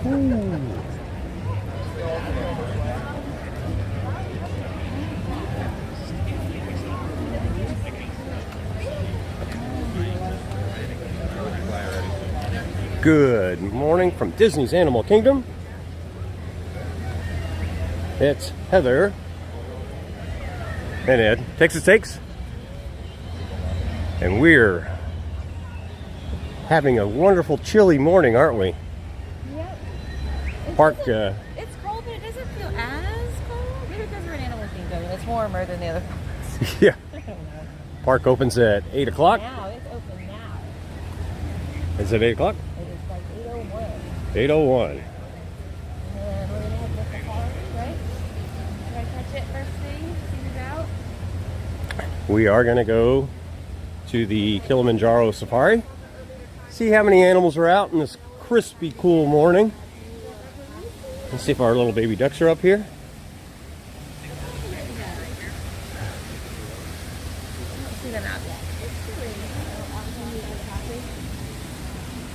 Ooh. Good morning from Disney's Animal Kingdom. It's Heather and Ed, Texas Takes, and we're having a wonderful chilly morning, aren't we? Yep. Park. It's cold, but it doesn't feel as cold. Maybe because we're in Animal Kingdom and it's warmer than the other parks. Yeah. I don't know. Park opens at 8 o'clock. Now it's open now. Is it 8 o'clock? It is like 8:01. 8:01. And then we're gonna head to the safari, right? Try to catch it first thing. See who's out. We are going to go to the Kilimanjaro Safari. See how many animals are out in this crispy, cool morning. Let's see if our little baby ducks are up here. See them out yet.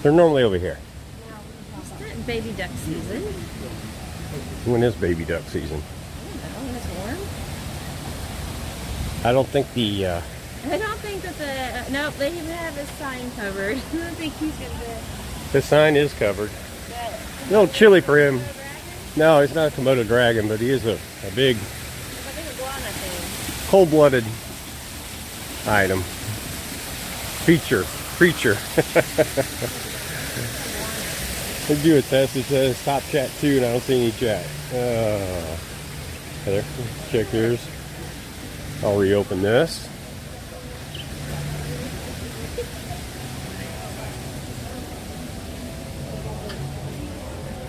They're normally over here. It's not baby duck season. When is baby duck season? I don't know when it's warm. I don't think the I don't think that the nope, they even have a sign covered. I don't think he's gonna the sign is covered. A little chilly for him. No, he's not a Komodo dragon, but he is a big, iguana thing. cold-blooded item. Creature. Let's do a test. It says top chat 2, and I don't see any chat. Heather, check yours. I'll reopen this.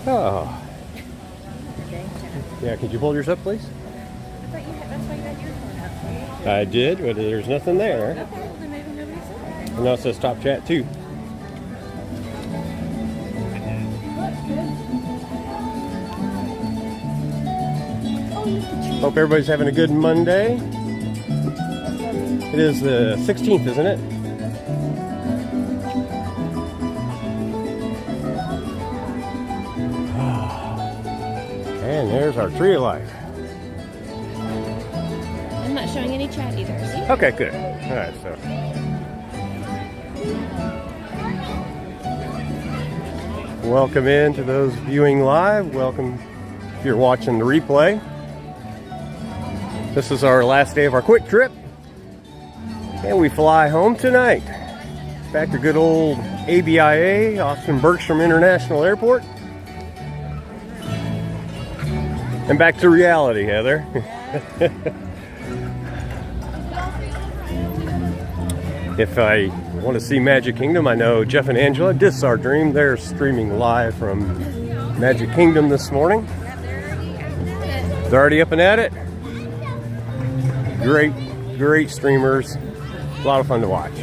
Oh. Yeah, could you hold yours up, please? I thought that's why you had your phone up. I did, but there's nothing there. Okay, well then maybe nobody saw it. And now it says top chat 2. Hope everybody's having a good Monday. It is the 16th, isn't it? And there's our tree of life. I'm not showing any chat either. See? Okay, good. All right, so. Welcome in to those viewing live. Welcome if you're watching the replay. This is our last day of our quick trip. And we fly home tonight. Back to good old ABIA, Austin Bergstrom International Airport. And back to reality, Heather. If I want to see Magic Kingdom, I know Jeff and Angela, This Is Our Dream, they're streaming live from Magic Kingdom this morning. They're already up and at it. Great streamers. A lot of fun to watch.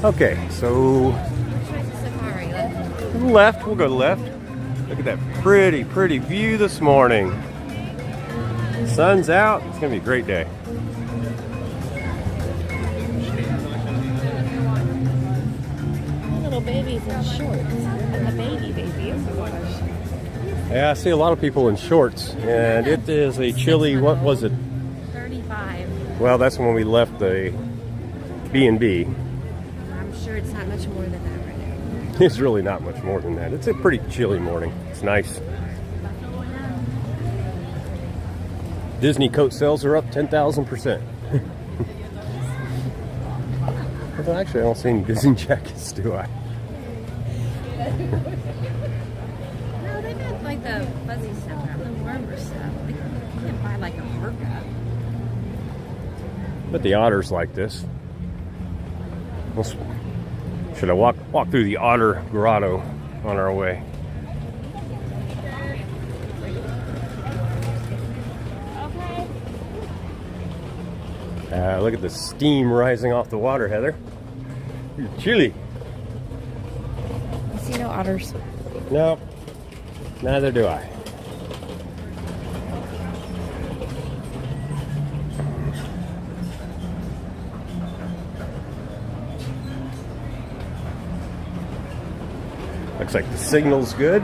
Okay, so left, we'll go to left. Look at that pretty view this morning. Sun's out. It's going to be a great day. Little babies in shorts. And the baby is. Yeah, I see a lot of people in shorts. And it is a chilly, what was it? 35. Well, that's when we left the B&B. I'm sure it's not much more than that right now. It's really not much more than that. It's a pretty chilly morning. It's nice. Disney coat sales are up 10,000%. Well, actually, I don't see any Disney jackets, do I? No, they got like the fuzzy stuff, not the warmer stuff. You can't buy like a parka. But the otters like this. Should I walk through the otter grotto on our way? Look at the steam rising off the water, Heather. You're chilly. I see no otters. No, neither do I. Looks like the signal's good.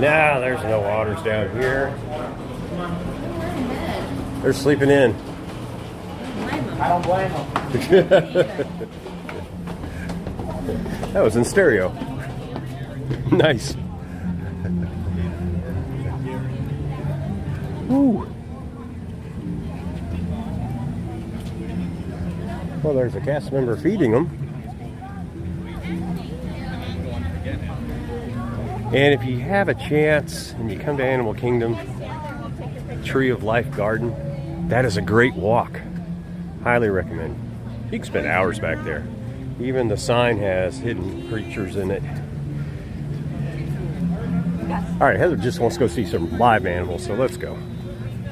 Nah, there's no otters down here. They're sleeping in. I don't blame them. That was in stereo. Nice. Woo. Well, there's a cast member feeding them. And if you have a chance and you come to Animal Kingdom, Tree of Life Garden, that is a great walk. Highly recommend. You can spend hours back there. Even the sign has hidden creatures in it. All right, Heather just wants to go see some live animals, so let's go.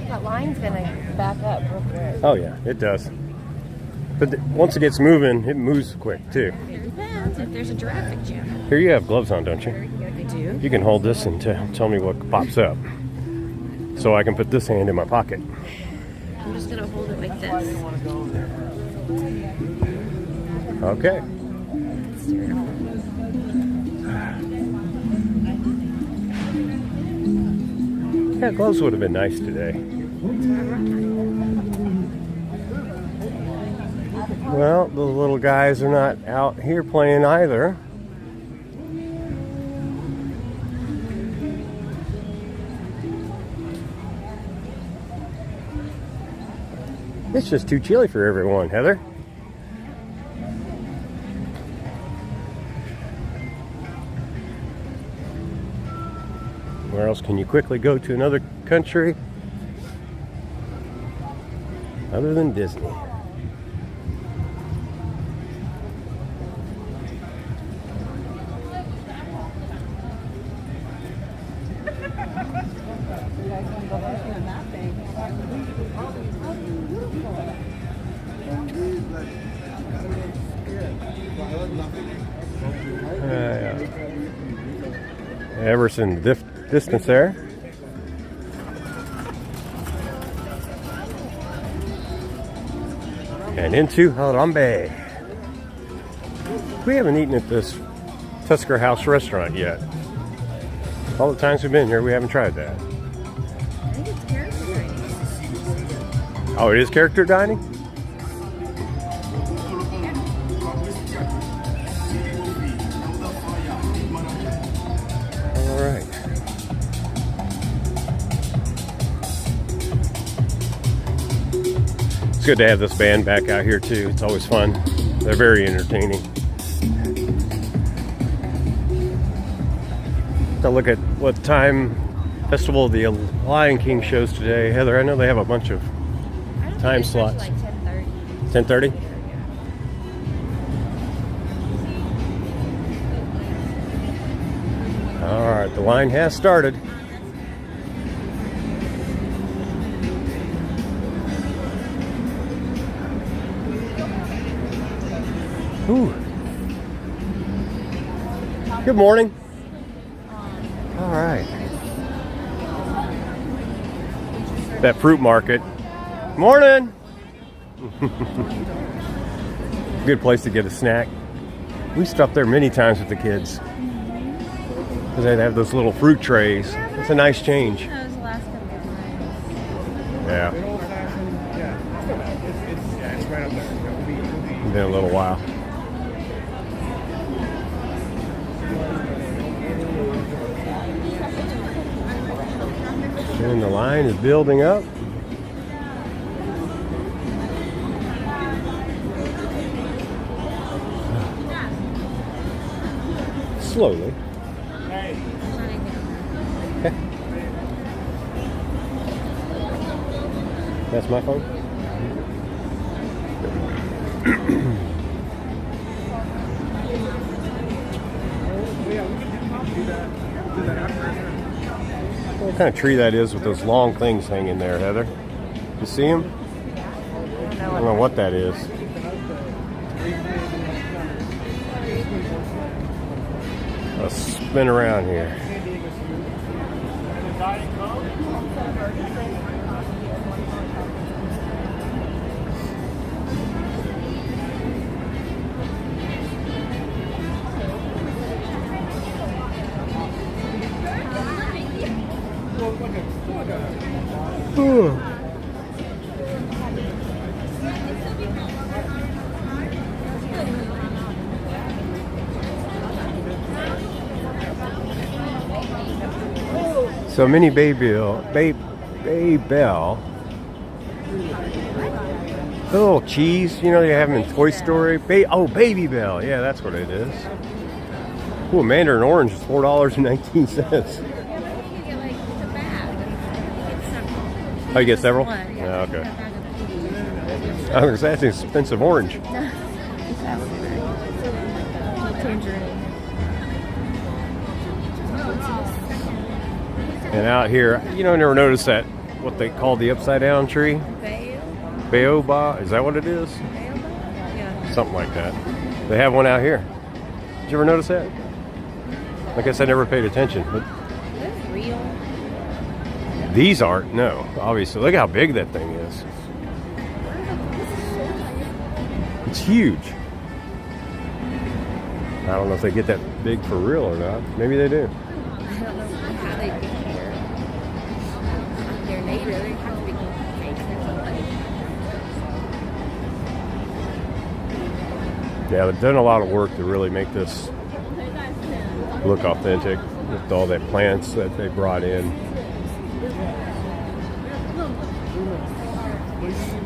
That line's gonna back up real quick. Oh yeah, it does. But once it gets moving, it moves quick too. It depends if there's a traffic jam. Here you have gloves on, don't you? I do. You can hold this and tell me what pops up. So I can put this hand in my pocket. I'm just gonna hold it like this. Okay. Yeah, gloves would have been nice today. Well, the little guys are not out here playing either. It's just too chilly for everyone, Heather. Where else can you quickly go to another country other than Disney? Everson distance there. And into Harambe. We haven't eaten at this Tusker House restaurant yet. All the times we've been here, we haven't tried that. I think it's character dining. Oh, it is character dining? All right. It's good to have this band back out here too. It's always fun. They're very entertaining. To look at what time Festival the Lion King shows today. Heather, I know they have a bunch of time slots. Like 10:30. 10:30? All right, the line has started. Ooh. Good morning. All right. That fruit market. Morning. Good place to get a snack. We stopped there many times with the kids. Because they have those little fruit trays. It's a nice change. Those last couple of times. Yeah. It's right up there. It's been a little while. And the line is building up. Slowly. That's my phone? What kind of tree that is with those long things hanging there, Heather? You see them? I don't know what that is. Let's spin around here. So Mini Baybell, the little cheese, you know, they have them in Toy Story. Baby Bell, yeah, that's what it is. Ooh, Mandarin orange is $4.19. Oh, you get several? One, yeah. Oh, okay. I was that's an expensive orange. And out here, you know, I never noticed that, what they call the upside down tree? Baobab, is that what it is? Yeah. Something like that. They have one out here. Did you ever notice that? I guess I never paid attention. But That's real. these aren't, no, obviously. Look how big that thing is. It's huge. I don't know if they get that big for real or not. Maybe they do. I don't know how they get here. They're native. They have to be fakes or something. Yeah, they've done a lot of work to really make this look authentic with all that plants that they brought in.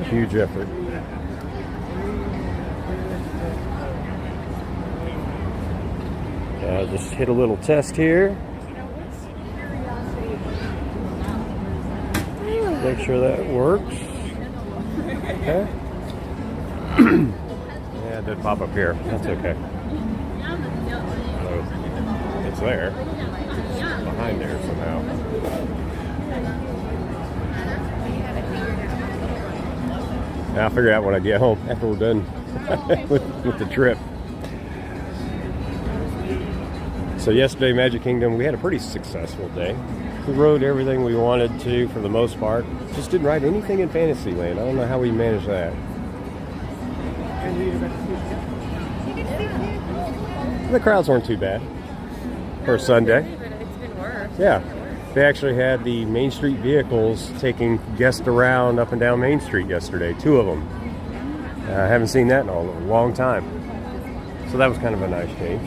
Huge effort. I'll just hit a little test here. Make sure that works. Okay. Yeah, it did pop up here. That's okay. So it's there. It's behind there somehow. I'll figure it out when I get home after we're done with the trip. So yesterday, Magic Kingdom, we had a pretty successful day. We rode everything we wanted to for the most part. Just didn't ride anything in Fantasyland. I don't know how we managed that. The crowds weren't too bad for a Sunday. But it's been worse. Yeah. They actually had the Main Street vehicles taking guests around up and down Main Street yesterday. 2 of them. I haven't seen that in a long time. So that was kind of a nice change.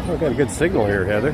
Oh, got a good signal here, Heather.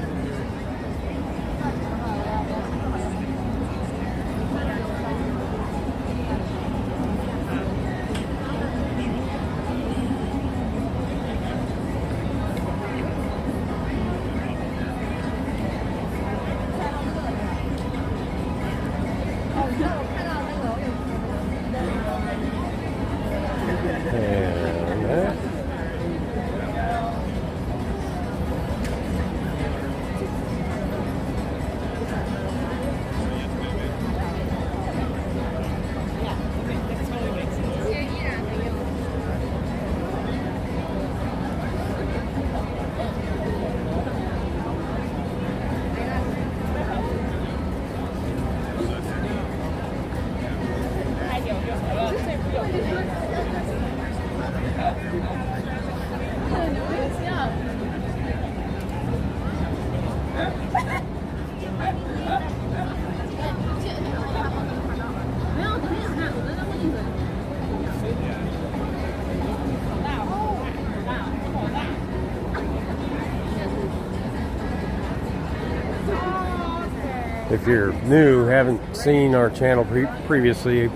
If you're new, haven't seen our channel previously,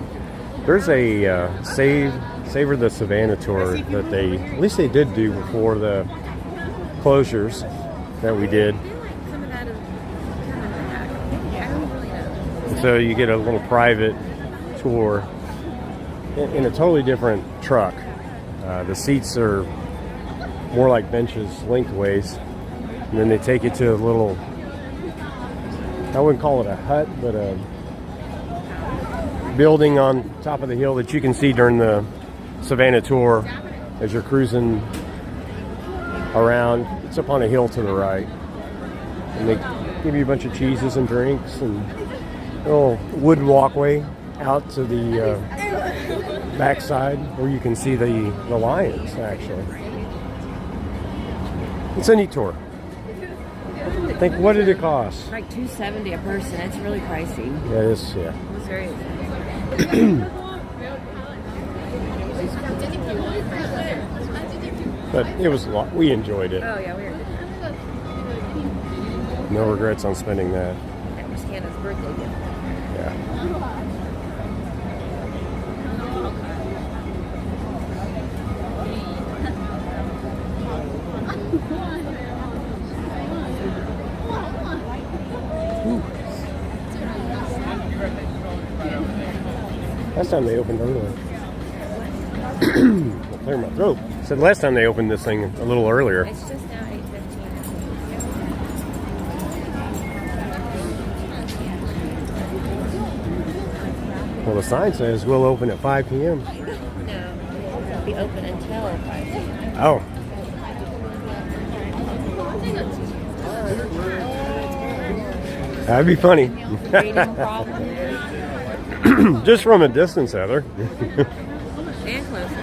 there's a Savor the Savannah tour that at least they did do before the closures that we did. I feel like some of that is coming back. I don't really know. So you get a little private tour in a totally different truck. The seats are more like benches lengthways, and then they take you to a little, I wouldn't call it a hut, but a building on top of the hill that you can see during the Savannah tour as you're cruising around. It's up on a hill to the right. And give you a bunch of cheeses and drinks and a little wooden walkway out to the backside where you can see the lions, actually. It's a neat tour. I think, what did it cost? Like $270 a person. It's really pricey. Yeah, it is, yeah. It was very expensive. But it was a lot. We enjoyed it. Oh yeah, we were good. No regrets on spending that. That was Hannah's birthday gift. Yeah. Last time they opened early. I'll clear my throat. Said last time they opened this thing a little earlier. It's just now 8:15. Well, the sign says we'll open at 5 p.m. No, it'll be open until 5 p.m. Oh. That'd be funny. Reading problem. Just from a distance, Heather. And close up.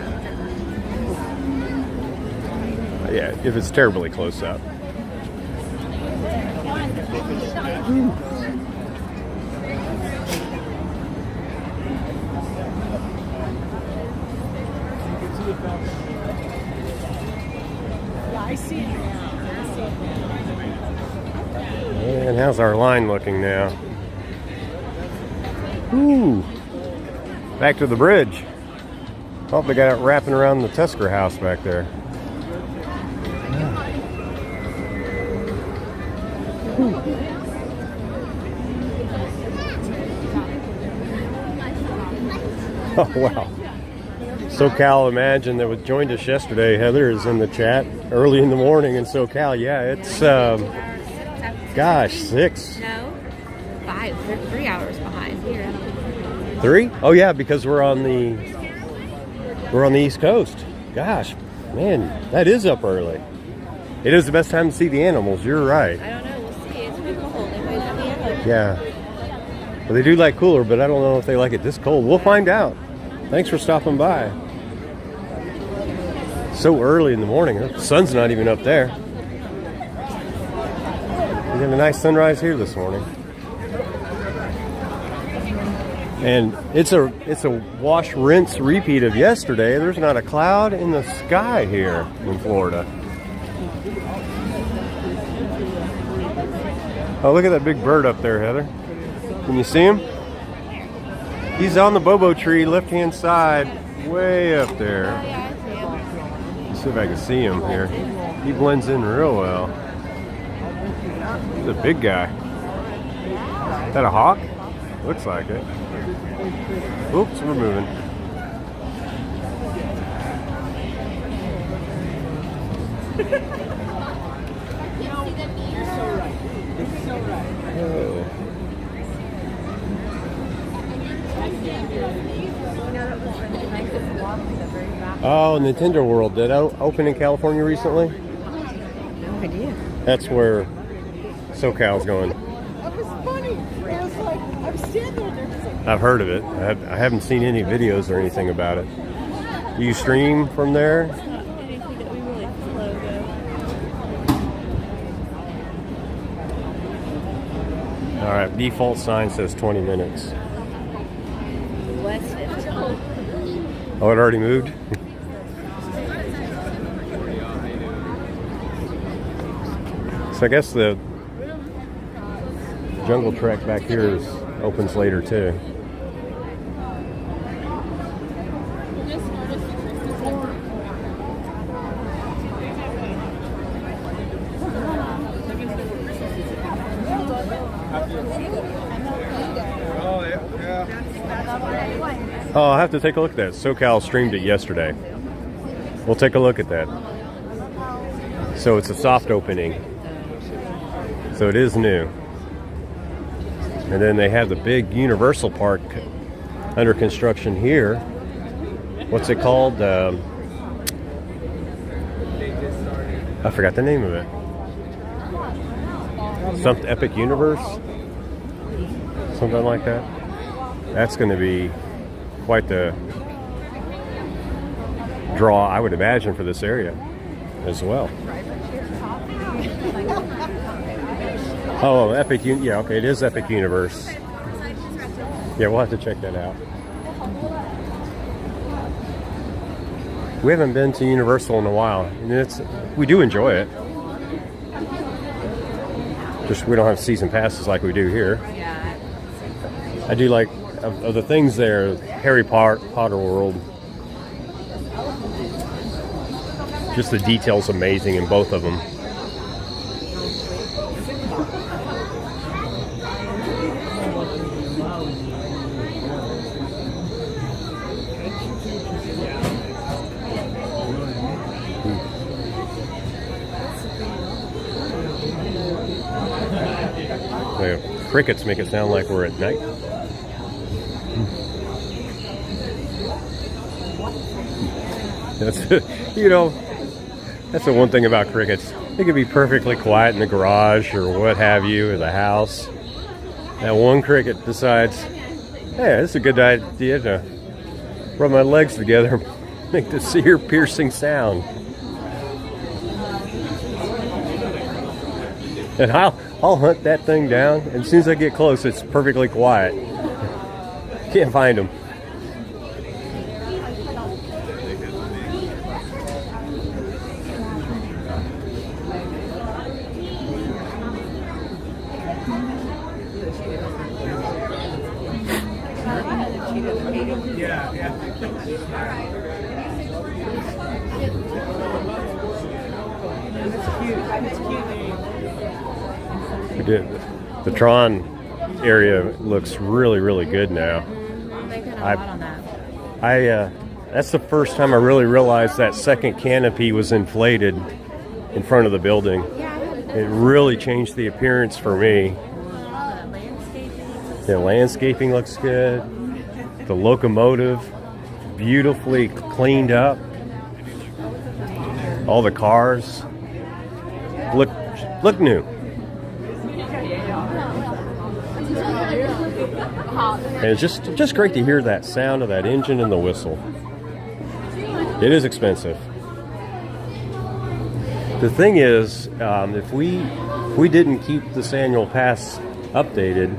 Yeah, if it's terribly close up. I see it now. And how's our line looking now? Ooh. Back to the bridge. Oh, they got it wrapping around the Tusker house back there. Oh, wow. SoCal Imagine that was joined us yesterday. Heather is in the chat early in the morning in SoCal. Yeah, it's, gosh, 6. No, 5. They're 3 hours behind here. 3? Oh, yeah, because we're on the East Coast. Gosh, man, that is up early. It is the best time to see the animals. You're right. I don't know. We'll see. It's been cold. They might not be able to. Yeah. Well, they do like cooler, but I don't know if they like it this cold. We'll find out. Thanks for stopping by. So early in the morning. The sun's not even up there. We got a nice sunrise here this morning. And it's a wash, rinse, repeat of yesterday. There's not a cloud in the sky here in Florida. Oh, look at that big bird up there, Heather. Can you see him? He's on the bobo tree, left-hand side, way up there. Let's see if I can see him here. He blends in real well. He's a big guy. Is that a hawk? Looks like it. Oops, we're moving. Oh, Nintendo World. Did that open in California recently? No idea. That's where SoCal's going. That was funny. It was like, I'm standing there. It's like, I've heard of it. I haven't seen any videos or anything about it. Do you stream from there? Anything that we really slow though. All right, default sign says 20 minutes. West 15. Oh, it already moved? So I guess the Jungle Trek back here opens later too. Oh, I'll have to take a look at that. SoCal streamed it yesterday. We'll take a look at that. So it's a soft opening. So it is new. And then they have the big Universal Park under construction here. What's it called? I forgot the name of it. Something Epic Universe, something like that. That's going to be quite the draw, I would imagine, for this area as well. Oh, Epic, yeah, okay, it is Epic Universe. Yeah, we'll have to check that out. We haven't been to Universal in a while, and we do enjoy it. Just we don't have season passes like we do here. Yeah. I do like of the things there. Harry Potter World. Just the details amazing in both of them. The crickets make it sound like we're at night. That's, that's the one thing about crickets. They can be perfectly quiet in the garage or what have you, or the house. That one cricket decides, hey, this is a good idea to rub my legs together and make this ear-piercing sound. And I'll hunt that thing down, and as soon as I get close, it's perfectly quiet. Can't find them. The Tron area looks really, really good now. They did a lot on that. That's the first time I really realized that second canopy was inflated in front of the building. It really changed the appearance for me. The landscaping looks good. The locomotive, beautifully cleaned up. All the cars look new. And it's just great to hear that sound of that engine and the whistle. It is expensive. The thing is, if we didn't keep this annual pass updated,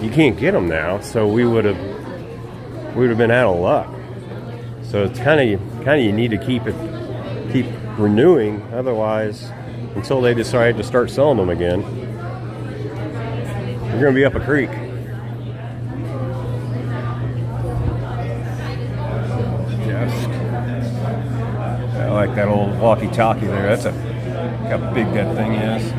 you can't get them now. So we would have been out of luck. So it's kind of you need to keep renewing, otherwise, until they decide to start selling them again, you're going to be up a creek. I like that old walkie-talkie there. That's how big that thing is.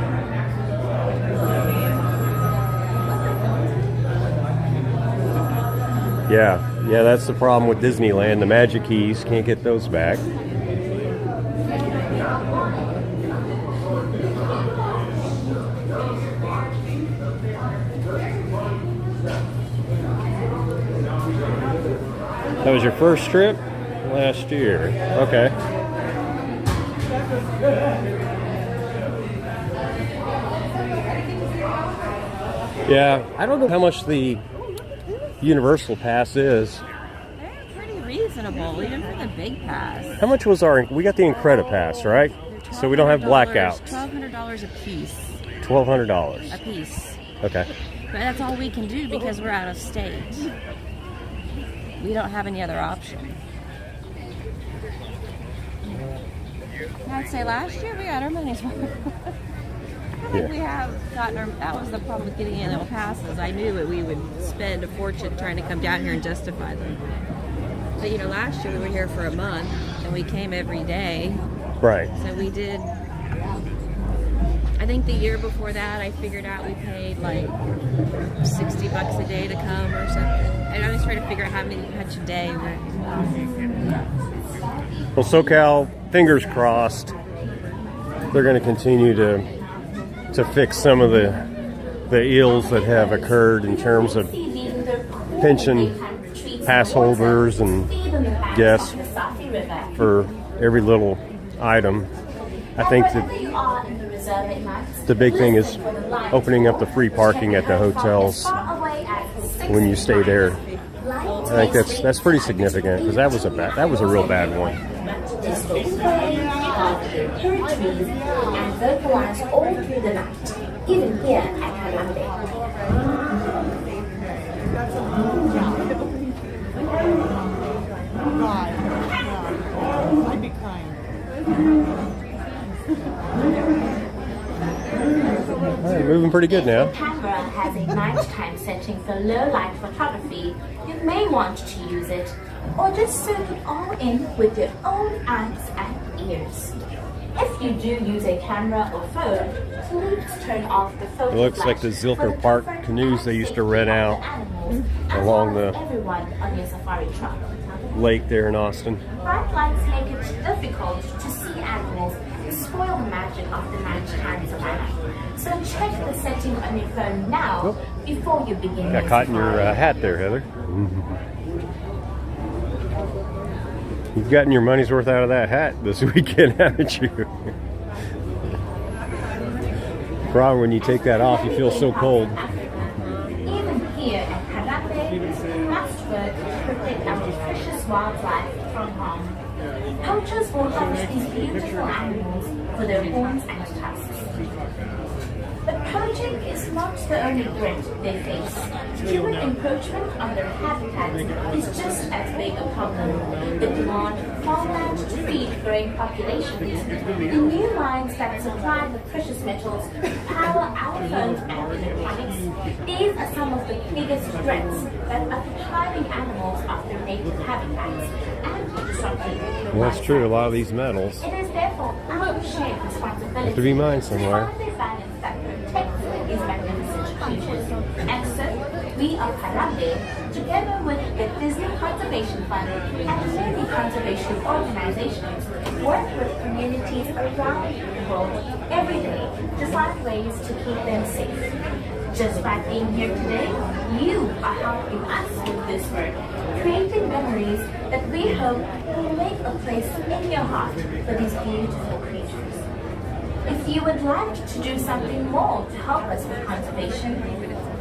Yeah, that's the problem with Disneyland. The Magic Keys, can't get those back. That was your first trip? Last year. Okay. Yeah, I don't know how much the Universal Pass is. They're pretty reasonable, even for the big pass. How much was we got the Incredipass, right? So we don't have blackouts. $1,200 a piece. $1,200 A piece. Okay. But that's all we can do because we're out of state. We don't have any other option. I'd say last year we got our money's worth. I think we have gotten that was the problem with getting annual passes. I knew that we would spend a fortune trying to come down here and justify them. But last year we were here for a month and we came every day. Right. So we did. I think the year before that I figured out we paid like $60 a day to come or something. And I was trying to figure out how much a day we're. Well, SoCal, fingers crossed, they're going to continue to fix some of the ills that have occurred in terms of pension pass holders and guests for every little item. I think that Wherever you are in the reserve at night, the big thing is listen for the light. opening up the free parking at the Check your phone hotels as far away as 6 when you stay there. light I think makes that's pretty significant because that was a real bad one. Just whisper in your heart, hear trees, and vocalize all through the night, even here at Harambe. God. I'd be crying. All right, moving pretty good now. If your camera has a nighttime setting for low light photography, you may want to use it, or just soak it all in with your own eyes and ears. If you do use a camera or phone, please turn off the photo It looks like the flash Zilker for the Park comfort canoes they and used to safety rent of out the animals, as along well as the everyone on your safari truck. lake there in Austin. Bright lights make it difficult to see animals and spoil the magic of the nighttime savannah. So check the setting on your phone now before you begin. Got your caught in your safari. hat there, Heather. You've gotten your money's worth out of that hat this weekend, haven't you? Probably when you take that off, you feel so cold. Even here at Harambe, we must work to protect our precious wildlife from harm. Poachers will hunt these beautiful animals for their horns and tusks. But poaching is not the only threat they face. Human encroachment on their habitat is just as big a problem. The demand for farmland to feed growing populations, the new mines that supply the precious metals to power our phones and electronics, these are some of the biggest threats that are depriving animals of their native habitats and disrupting their Well, that's true. A lot of these metals It is therefore our shared responsibility have to be mined somewhere. to find a balance that protects these magnificent creatures. And so, we of Harambe, together with the Disney Conservation Fund and many conservation organizations, work with communities around the world every day to find ways to keep them safe. Just by being here today, you are helping us with this work, creating memories that we hope will make a place in your heart for these beautiful creatures. If you would like to do something more to help us with conservation,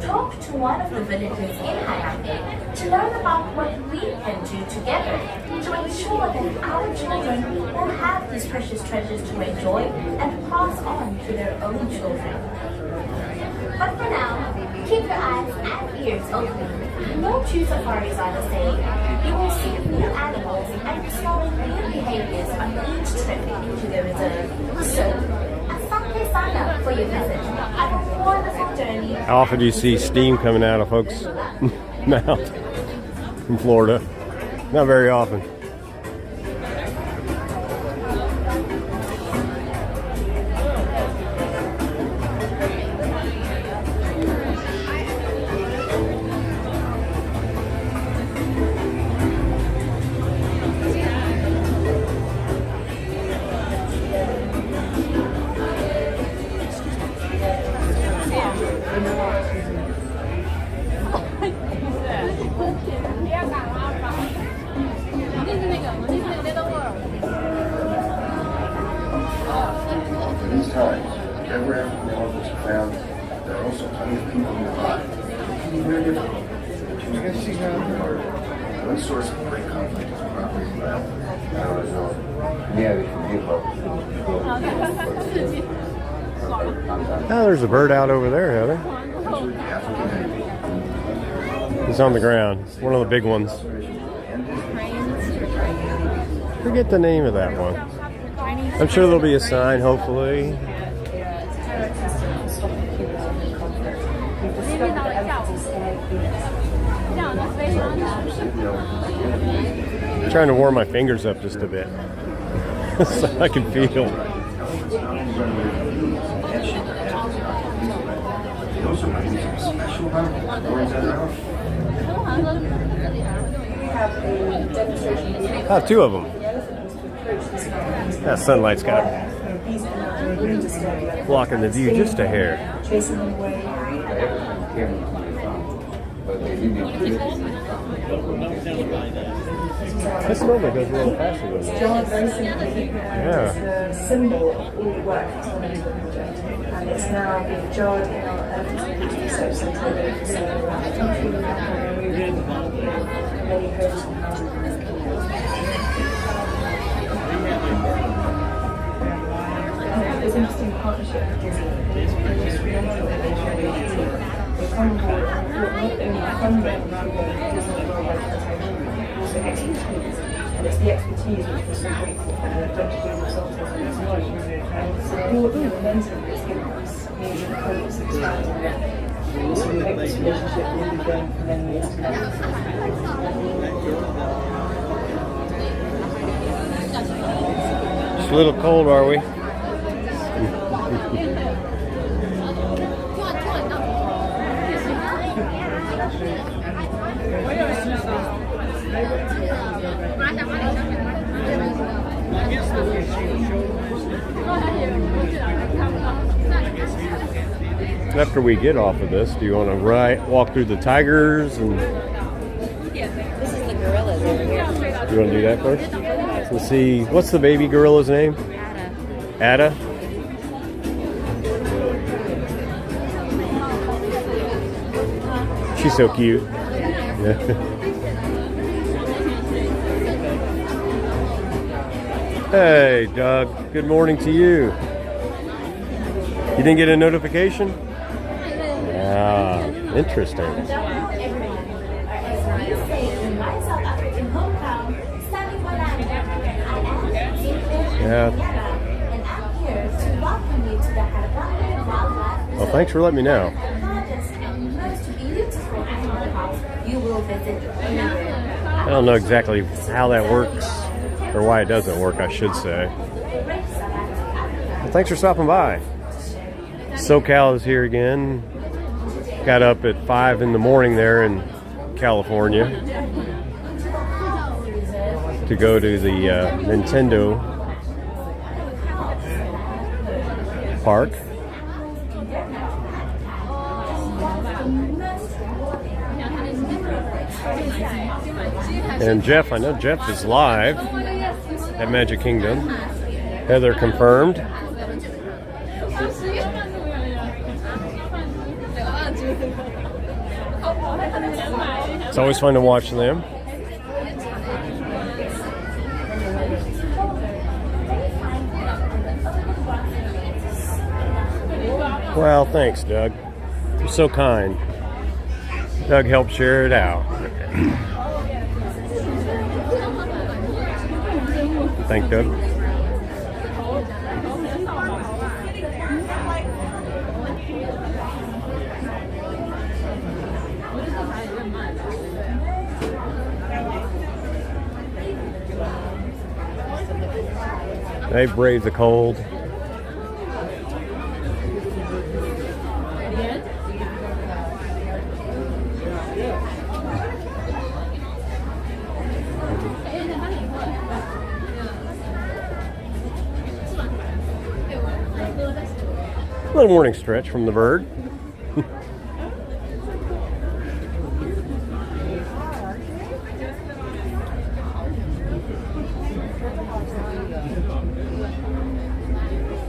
talk to one of the villagers in Harambe to learn about what we can do together to ensure that our children will have these precious treasures to enjoy and pass on to their own children. But for now, keep your eyes and ears open. No two safaris are the same. You will see new animals and discover new behaviors on each trip into the reserve. So, asante sana for your visit. Have a wonderful journey. How often do you see steam coming out of folks' mouth in Florida? Not very often. In these times, wherever African elephants are found, there are also plenty of people nearby. It can be very difficult to choose species to be part of. One source of great conflict is property land. Oh, there's a bird out over there, Heather. He's on the ground. It's one of the big ones. Forget the name of that one. I'm sure there'll be a sign, hopefully. I'm trying to warm my fingers up just a bit so I can feel. Oh, two of them. That sunlight's got blocking the view just a hair. This normally goes a little faster than that. Jod very simply Yeah. is the symbol of all the work that's gone into the project, and it's now being Jod in our Elephant Research Centre. So many homes and houses. There's an interesting partnership with Disney. They just remember that they funded Disney World Representation, also expertise. And it's the expertise which we're so grateful for Dr. David Salter as well. And so all the momentum it's given us means that the project's expanding. So we hope this relationship will be going for many years to come. It's a little cold, are we? After we get off of this, do you want to walk through the tigers and This is the gorillas over here. you want to do that first? Let's see, what's the baby gorilla's name? Ada? She's so cute. Hey, Doug. Good morning to you. You didn't get a notification? Yeah, interesting. Yeah. Well, thanks for letting me know. I don't know exactly how that works, or why it doesn't work, I should say. Well, thanks for stopping by. SoCal is here again. Got up at 5 in the morning there in California to go to the Nintendo park. And Jeff, I know Jeff is live at Magic Kingdom. Heather confirmed. It's always fun to watch them. Well, thanks, Doug. You're so kind. Doug helped share it out. Thank Doug. They braved the cold. A little morning stretch from the bird.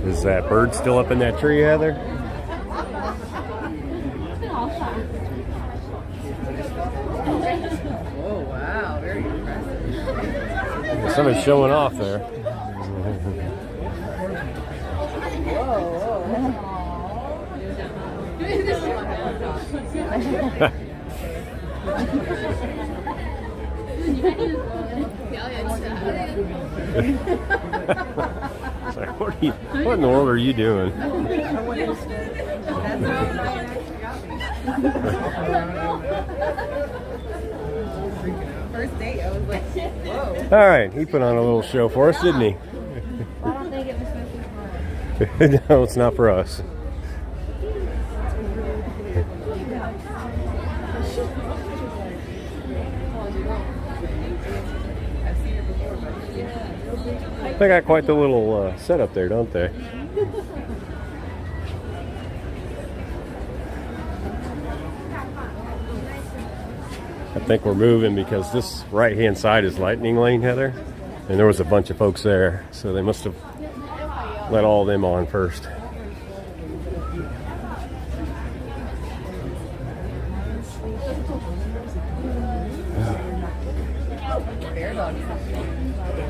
Is that bird still up in that tree, Heather? Oh, wow. Very impressive. Somebody's showing off there. Sorry, what in the world are you doing? First date, I was like, whoa. All right, he put on a little show for us, didn't he? I don't think it was supposed to be fun. No, it's not for us. They got quite the little setup there, don't they? I think we're moving because this right-hand side is Lightning Lane, Heather. And there was a bunch of folks there, so they must have let all of them on first.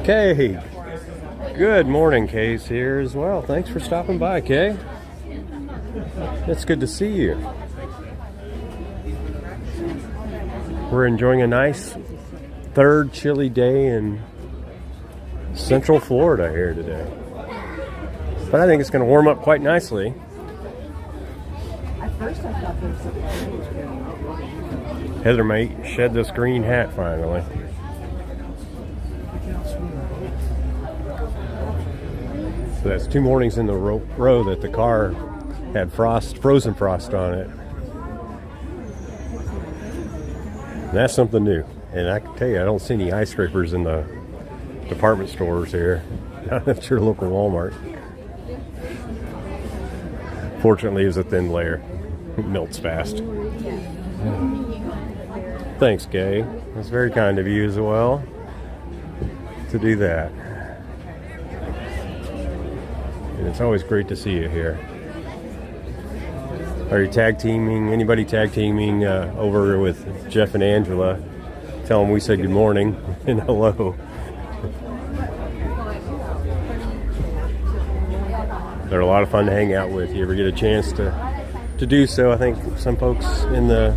Kay, good morning. Kay's here as well. Thanks for stopping by, Kay. It's good to see you. We're enjoying a nice third chilly day in Central Florida here today. But I think it's going to warm up quite nicely. At first I thought there was a Heather may shed this green hat finally. So that's 2 mornings in the row that the car had frozen frost on it. And that's something new. And I can tell you, I don't see any ice scrapers in the department stores here. Not at your local Walmart. Fortunately, it's a thin layer. It melts fast. Thanks, Gay. That's very kind of you as well to do that. And it's always great to see you here. Are you tag teaming? Anybody tag teaming over with Jeff and Angela? Tell them we said good morning and hello. They're a lot of fun to hang out with. You ever get a chance to do so? I think some folks in their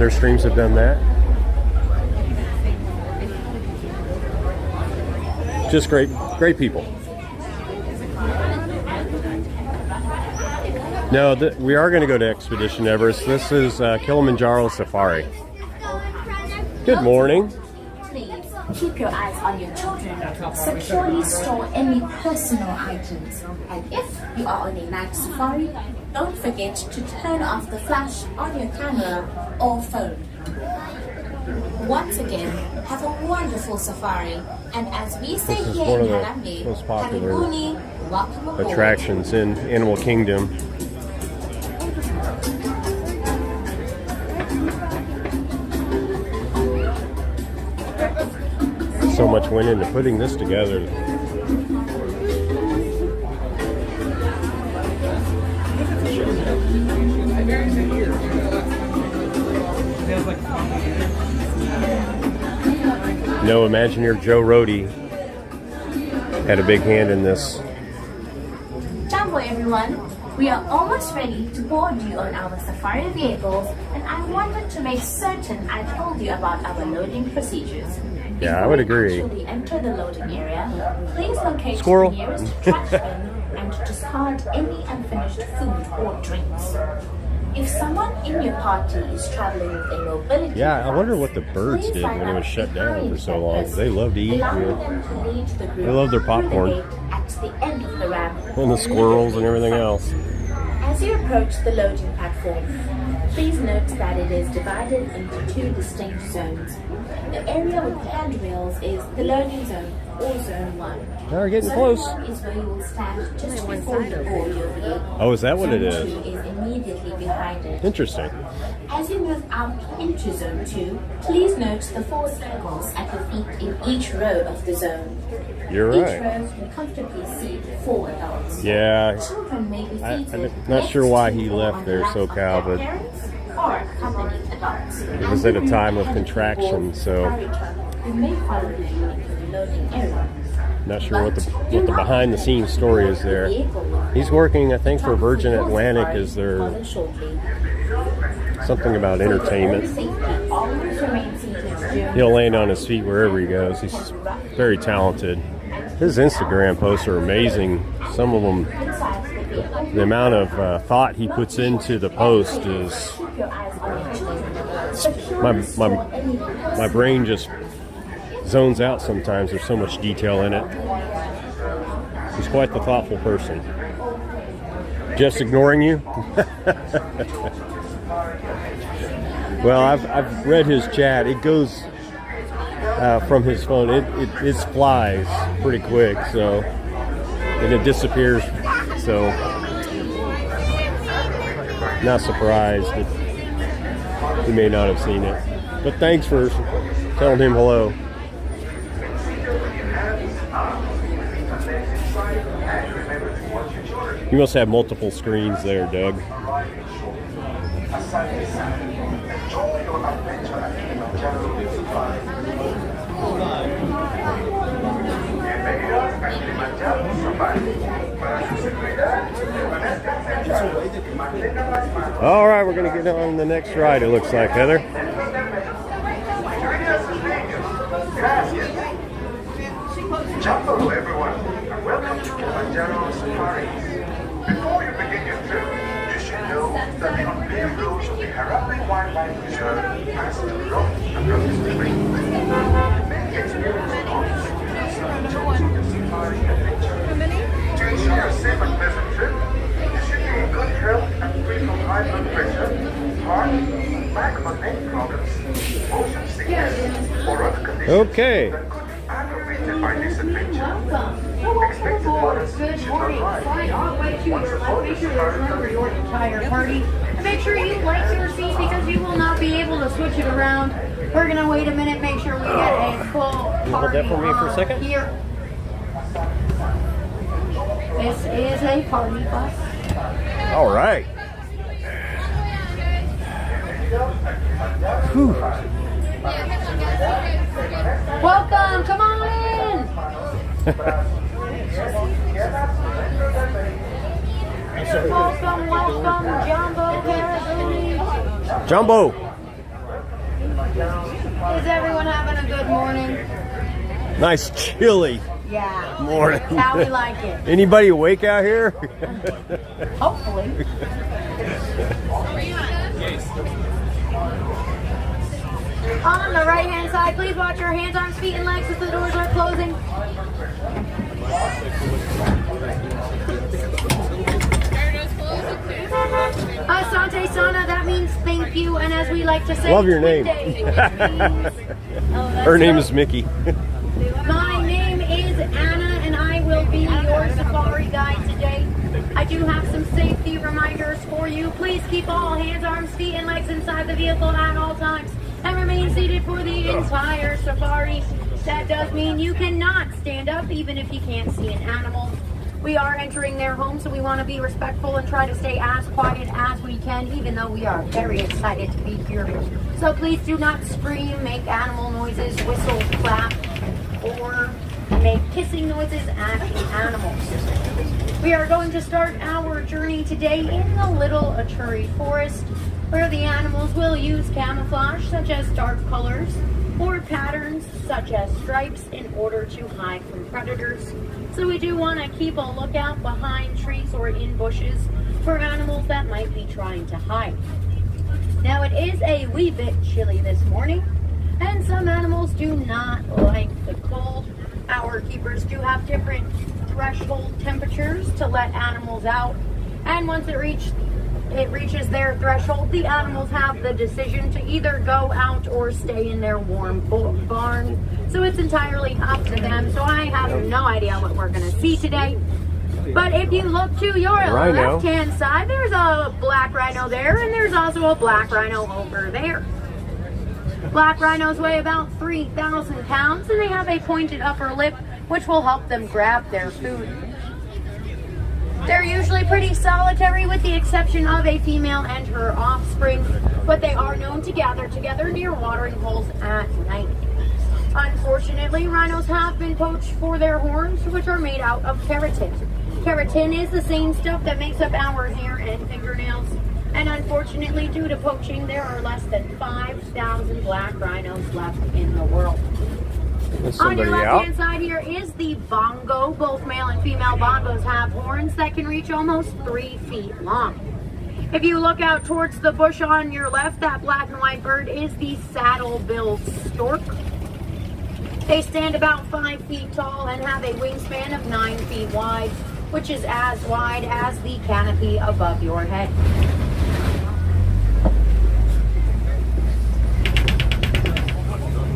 streams have done that. Just great people. No, we are going to go to Expedition Everest. This is Kilimanjaro Safari. Good morning. Please keep your eyes on your children. Securely store any personal items. And if you are on a night safari, don't forget to turn off the flash on your camera or phone. Once again, have a wonderful safari. And as we say This is here one in of the Harambe, most popular Karibuni, welcome aboard. attractions in Animal Kingdom. So much went into putting this together. No, Imagineer Joe Rohde had a big hand in this. Jumbo everyone, we are almost ready to board you on our safari vehicles, and I wanted to make certain I told you about our loading procedures. Yeah, I would agree. Before you actually enter the loading area, please locate Squirrel. the nearest trash bin and discard any unfinished food or drinks. If someone in your party is traveling with a mobility Yeah, I wonder device, what the birds please did sign when it up was shut down behind for so that long. desk, They love to eat allowing good. them to lead the group They love their through the popcorn. gate at the end of the ramp. And the squirrels and everything else. As you approach the loading platform, please note that it is divided into 2 distinct zones. The area with handrails is the loading zone, or Zone 1. Now we're getting Zone close. 1 is where you will stand just one before side you of board your vehicle. Oh, is that what it Zone is? 2 is immediately behind it. Interesting. As you move out into Zone 2, please note the 4 circles at the feet in each row of the zone. You're Each right. row can comfortably seat 4 adults. Yeah, Children may be I'm seated not next sure why to he or left on there the lap so of Cal, their but parents or accompanied adults. it was at a time of contraction, so You may follow you into the loading area. not sure what the behind the scenes story is there. He's working, I think, for Virgin Atlantic as their Follow shortly. something about For entertainment. your safety, always remain seated during He'll land on his feet wherever he goes. He's very talented. His Instagram posts are amazing. Some of them, inside the vehicle. the amount of thought he puts into the post is Keep your eyes on your children. my Securely store any my brain just zones out sometimes. There's so much detail in it. He's quite the thoughtful person. Just ignoring you? Well, I've read his chat. It goes from his phone. It flies pretty quick, so, and it disappears. So, not surprised. He may not have seen it. But thanks for telling him hello. You must have multiple screens there, Doug. All right, we're going to get on the next ride, it looks like, Heather. Hello, everyone, and welcome to Kilimanjaro Safari. Before you begin your trip, you should know that the unpaved roads of the Harambe Wildlife Reserve pass the road across the spring. Many experience also to the safari adventure. To ensure a safe and pleasant trip, you should be in good health and free from high blood pressure, heart, back or neck problems, motion sickness, or other conditions. Okay. That could be aggravated by this adventure. Welcome aboard. Good morning. Slide all the way to your left. Make sure there's room for your entire party. And make sure you like your seat because you will not be able to switch it around. We're going to wait a minute, make sure we get a full party hold that for me for a second? Here. This is a party bus. All right. Whew. Welcome. Come on in. Welcome, Jumbo Carabini. Jumbo. Is everyone having a good morning? Nice chilly Yeah. morning. That's how we like it. Anybody awake out here? Hopefully. On the right hand side, please watch your hands, arms, feet, and legs as the doors are closing. Asante Sana, that means thank you, and as we like to say, Love your name. Her name is Mickey. My name is Anna, and I will be your safari guide today. I do have some safety reminders for you. Please keep all hands, arms, feet, and legs inside the vehicle at all times and remain seated for the entire safari. That does mean you cannot stand up even if you can't see an animal. We are entering their home, so we want to be respectful and try to stay as quiet as we can, even though we are very excited to be here. So please do not scream, make animal noises, whistle, clap, or make kissing noises at the animals. We are going to start our journey today in the Little Aturi Forest, where the animals will use camouflage such as dark colors or patterns such as stripes in order to hide from predators. So we do want to keep a lookout behind trees or in bushes for animals that might be trying to hide. Now it is a wee bit chilly this morning, and some animals do not like the cold. Our keepers do have different threshold temperatures to let animals out, and once it reaches their threshold, the animals have the decision to either go out or stay in their warm barn. So it's entirely up to them. So I have no idea what we're going to see today. But if you look to your left-hand side, there's a black rhino there, and there's also a black rhino over there. Black rhinos weigh about 3,000 pounds, and they have a pointed upper lip, which will help them grab their food. They're usually pretty solitary with the exception of a female and her offspring, but they are known to gather together near watering holes at night. Unfortunately, rhinos have been poached for their horns, which are made out of keratin. Keratin is the same stuff that makes up our hair and fingernails, and unfortunately, due to poaching, there are less than 5,000 black rhinos left in the world. On your left-hand side here is the bongo. Both male and female bongos have horns that can reach almost 3 feet long. If you look out towards the bush on your left, that black and white bird is the saddle-billed stork. They stand about 5 feet tall and have a wingspan of 9 feet wide, which is as wide as the canopy above your head.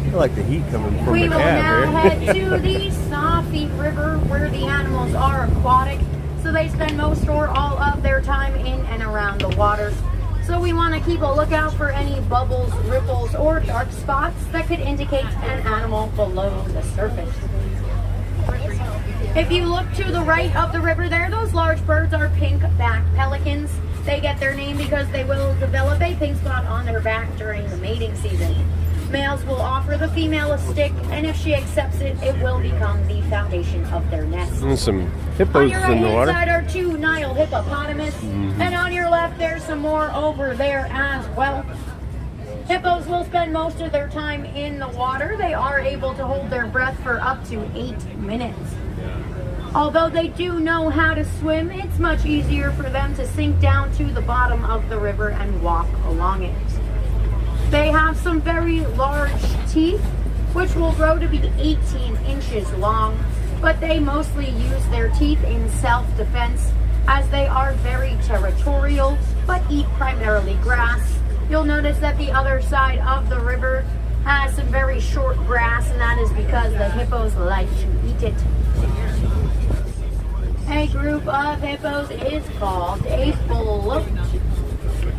I like the heat coming from We the will cab now here. head to the Safi River, where the animals are aquatic, so they spend most or all of their time in and around the waters. So So we want to keep a lookout for any bubbles, ripples, or dark spots that could indicate an animal below the surface. If you look to the right of the river there, those large birds are pink-backed pelicans. They get their name because they will develop a pink spot on their back during the mating season. Males will offer the female a stick, and if she accepts it, it will become the foundation of their nest. And some On hippos your in the right-hand water. side are 2 Nile hippopotamus, and on your left there's some more over there as well. Hippos will spend most of their time in the water. They are able to hold their breath for up to 8 minutes. Although they do know how to swim, it's much easier for them to sink down to the bottom of the river and walk along it. They have some very large teeth, which will grow to be 18 inches long, but they mostly use their teeth in self-defense as they are very territorial, but eat primarily grass. You'll notice that the other side of the river has some very short grass, and that is because the hippos like to eat it. A group of hippos is called a float.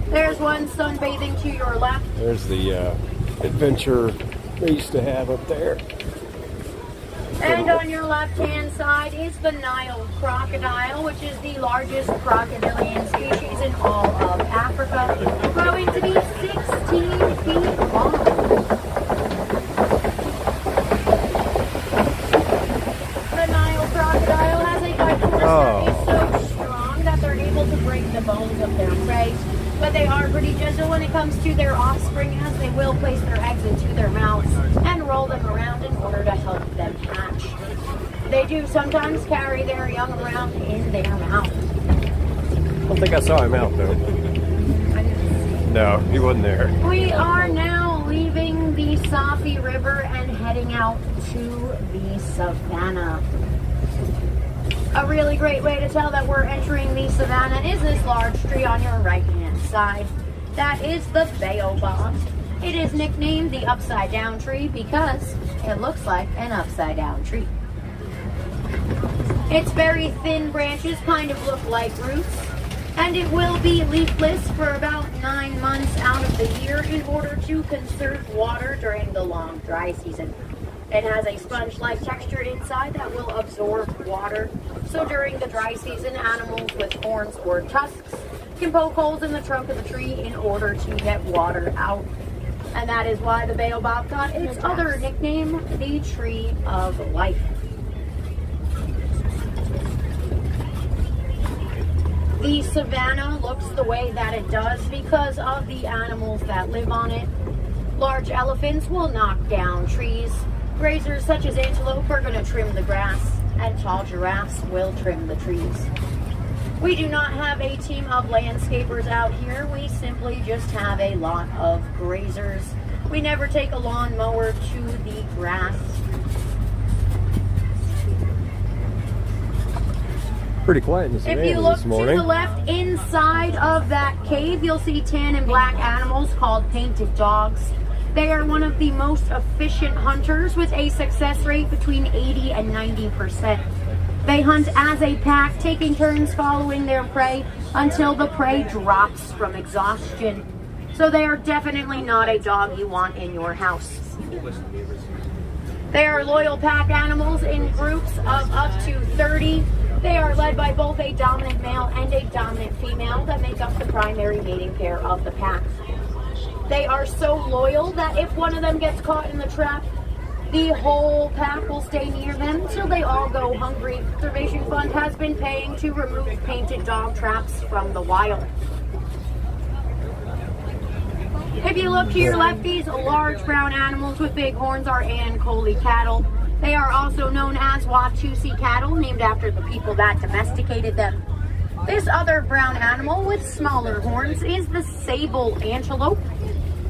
There's one sunbathing to your left. There's the adventure they used to have up there. And on your left-hand side is the Nile crocodile, which is the largest crocodilian species in all of Africa, growing to be 16 feet long. The Nile crocodile has a bite force that is so strong that they're able to break the bones of their prey. But they are pretty gentle when it comes to their offspring, as they will place their eggs into their mouths and roll them around in order to help them hatch. They do sometimes carry their young around in their mouth. I don't think I saw him out though. No, he wasn't there. We are now leaving the Safi River and heading out to the savannah. A really great way to tell that we're entering the savannah is this large tree on your right-hand side. That is the baobab. It is nicknamed the upside-down tree because it looks like an upside-down tree. Its very thin branches kind of look like roots, and it will be leafless for about 9 months out of the year in order to conserve water during the long dry season. It has a sponge-like texture inside that will absorb water. So during the dry season, animals with horns or tusks can poke holes in the trunk of the tree in order to get water out. And that is why the baobab got its other nickname, the Tree of Life. The savannah looks the way that it does because of the animals that live on it. Large elephants will knock down trees. Grazers such as antelope are going to trim the grass, and tall giraffes will trim the trees. We do not have a team of landscapers out here. We simply just have a lot of grazers. We never take a lawn mower to the grass. Pretty quiet in the If savannah you look this to morning. the left inside of that cave, you'll see tan and black animals called painted dogs. They are one of the most efficient hunters with a success rate between 80 and 90%. They hunt as a pack, taking turns following their prey until the prey drops from exhaustion. So they are definitely not a dog you want in your house. They are loyal pack animals in groups of up to 30. They are led by both a dominant male and a dominant female that make up the primary mating pair of the pack. They are so loyal that if one of them gets caught in the trap, the whole pack will stay near them until they all go hungry. The Conservation Fund has been paying to remove painted dog traps from the wild. If you look to your left, these large brown animals with big horns are Ankole cattle. They are also known as Watusi cattle, named after the people that domesticated them. This other brown animal with smaller horns is the sable antelope.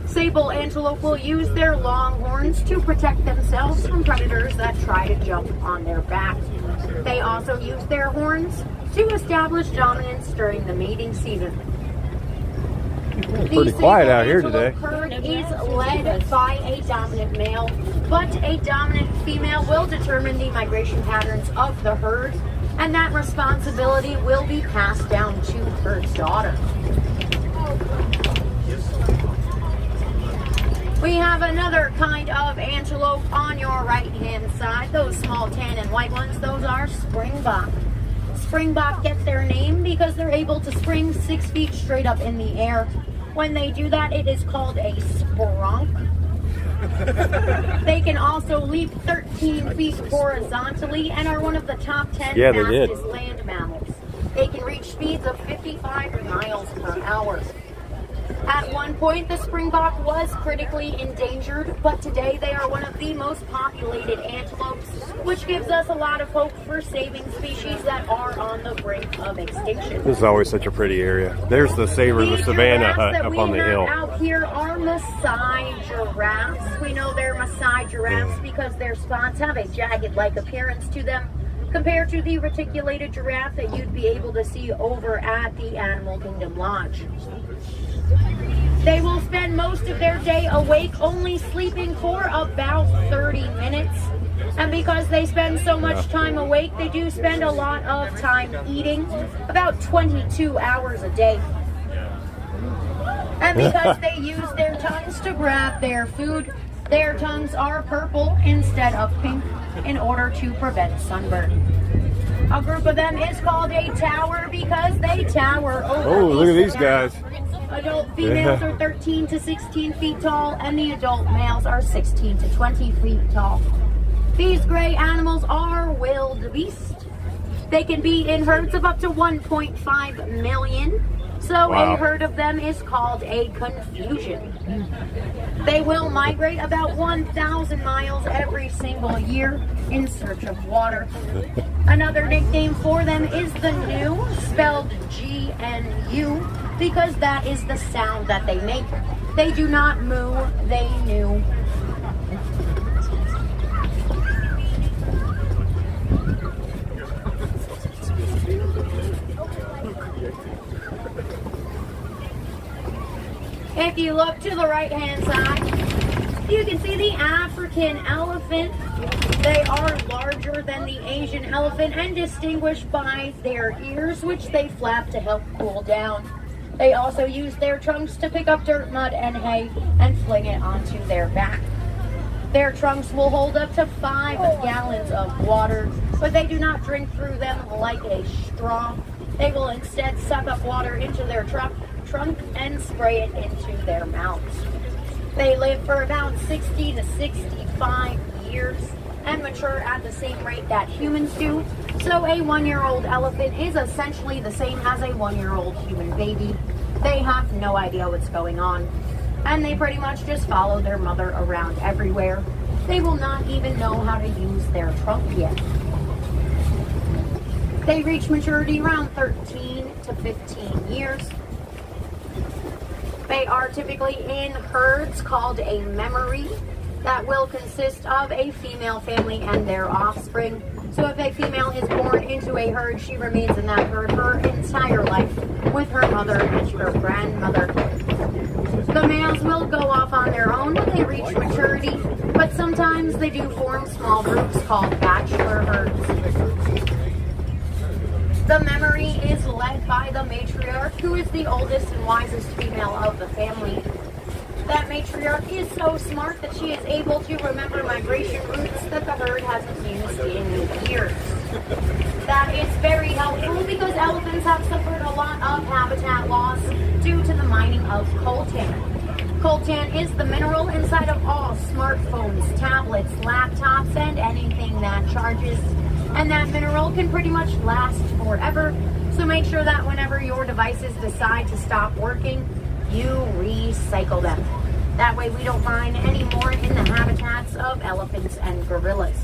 Sable antelope will use their long horns to protect themselves from predators that try to jump on their back. They also use their horns to establish dominance during the mating season. It's pretty quiet out here today. The herd is led by a dominant male, but a dominant female will determine the migration patterns of the herd, and that responsibility will be passed down to her daughter. We have another kind of antelope on your right-hand side. Those small tan and white ones, those are springbok. Springbok get their name because they're able to spring 6 feet straight up in the air. When they do that, it is called a spronk. They can also leap 13 feet horizontally and are one of the top 10 fastest land mammals. They can reach speeds of 55 miles per hour. At one point, the springbok was critically endangered, but today they are one of the most populated antelopes, which gives us a lot of hope for saving species that are on the brink of extinction. This is always such a pretty area. There's the the Savannah hut up on the hill. Out here are Maasai giraffes. We know they're Maasai giraffes because their spots have a jagged-like appearance to them, compared to the reticulated giraffe that you'd be able to see over at the Animal Kingdom Lodge. They will spend most of their day awake, only sleeping for about 30 minutes. And because they spend so much time awake, they do spend a lot of time eating, about 22 hours a day. And because they use their tongues to grab their food, their tongues are purple instead of pink in order to prevent sunburn. A group of them is called a tower because they tower over. Oh, look at these guys. Adult females are 13 to 16 feet tall, and the adult males are 16 to 20 feet tall. These gray animals are wildebeest. They can be in herds of up to 1.5 million. So a herd of them is called a confusion. They will migrate about 1,000 miles every single year in search of water. Another nickname for them is the gnu, spelled G-N-U, because that is the sound that they make. They do not moo, they gnu. If you look to the right-hand side, you can see the African elephant. They are larger than the Asian elephant and distinguished by their ears, which they flap to help cool down. They also use their trunks to pick up dirt, mud, and hay and fling it onto their back. Their trunks will hold up to 5 gallons of water, but they do not drink through them like a straw. They will instead suck up water into their trunk and spray it into their mouths. They live for about 60 to 65 years and mature at the same rate that humans do. So a 1-year-old elephant is essentially the same as a 1-year-old human baby. They have no idea what's going on, and they pretty much just follow their mother around everywhere. They will not even know how to use their trunk yet. They reach maturity around 13 to 15 years. They are typically in herds called a memory that will consist of a female family and their offspring. So if a female is born into a herd, she remains in that herd her entire life with her mother and her grandmother. The males will go off on their own when they reach maturity, but sometimes they do form small groups called bachelor herds. The memory is led by the matriarch, who is the oldest and wisest female of the family. That matriarch is so smart that she is able to remember migration routes that the herd hasn't used in years. That is very helpful because elephants have suffered a lot of habitat loss due to the mining of coltan. Coltan is the mineral inside of all smartphones, tablets, laptops, and anything that charges. And that mineral can pretty much last forever. So make sure that whenever your devices decide to stop working, you recycle them. That way we don't find any more in the habitats of elephants and gorillas.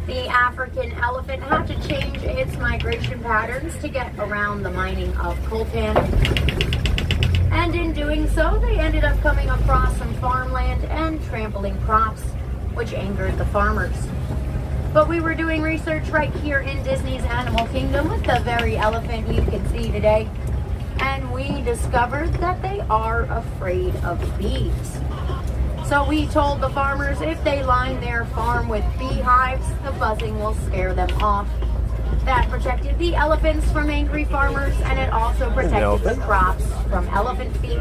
The African elephant had to change its migration patterns to get around the mining of coltan. And in doing so, they ended up coming across some farmland and trampling crops, which angered the farmers. But we were doing research right here in Disney's Animal Kingdom with the very elephant you can see today, and we discovered that they are afraid of bees. So we told the farmers if they line their farm with beehives, the buzzing will scare them off. that protected the elephants from angry farmers, and it also protected the elephant. crops from elephant feet.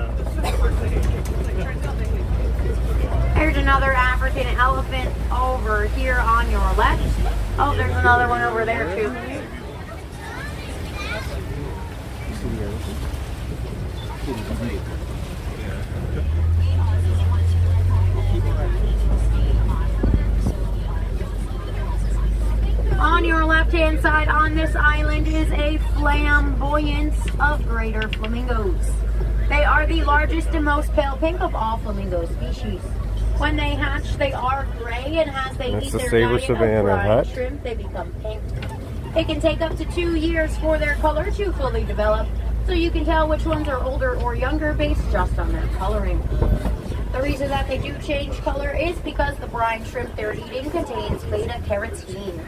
There's another African elephant over here on your left. Oh, there's another one over there too. On your left-hand side on this island is a flamboyance of greater flamingos. They are the largest and most pale pink of all flamingo species. When they hatch, they are gray, and as they That's eat the their Saber diet of Savannah brine hut. shrimp, they become pink. It can take up to 2 years for their color to fully develop, so you can tell which ones are older or younger based just on their coloring. The reason that they do change color is because the brine shrimp they're eating contains beta-carotene.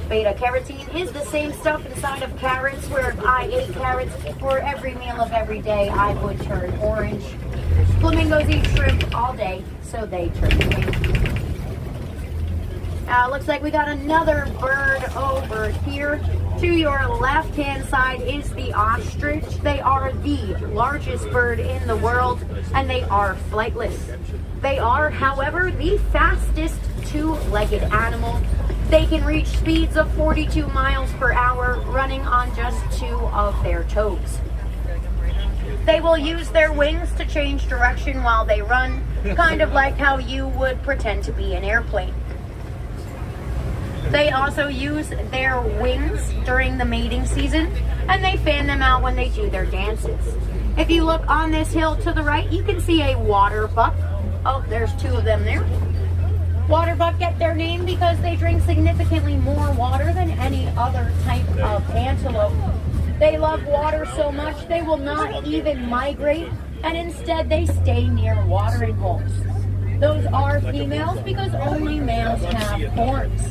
Beta-carotene is the same stuff inside of carrots, where if I ate carrots for every meal of every day, I would turn orange. Flamingos eat shrimp all day, so they turn pink. Looks like we got another bird over here. To your left-hand side is the ostrich. They are the largest bird in the world, and they are flightless. They are, however, the fastest two-legged animal. They can reach speeds of 42 miles per hour running on just 2 of their toes. They will use their wings to change direction while they run, kind of like how you would pretend to be an airplane. They also use their wings during the mating season, and they fan them out when they do their dances. If you look on this hill to the right, you can see a water buck. Oh, there's 2 of them there. Water buck get their name because they drink significantly more water than any other type of antelope. They love water so much they will not even migrate, and instead they stay near watering holes. Those are females because only males have horns.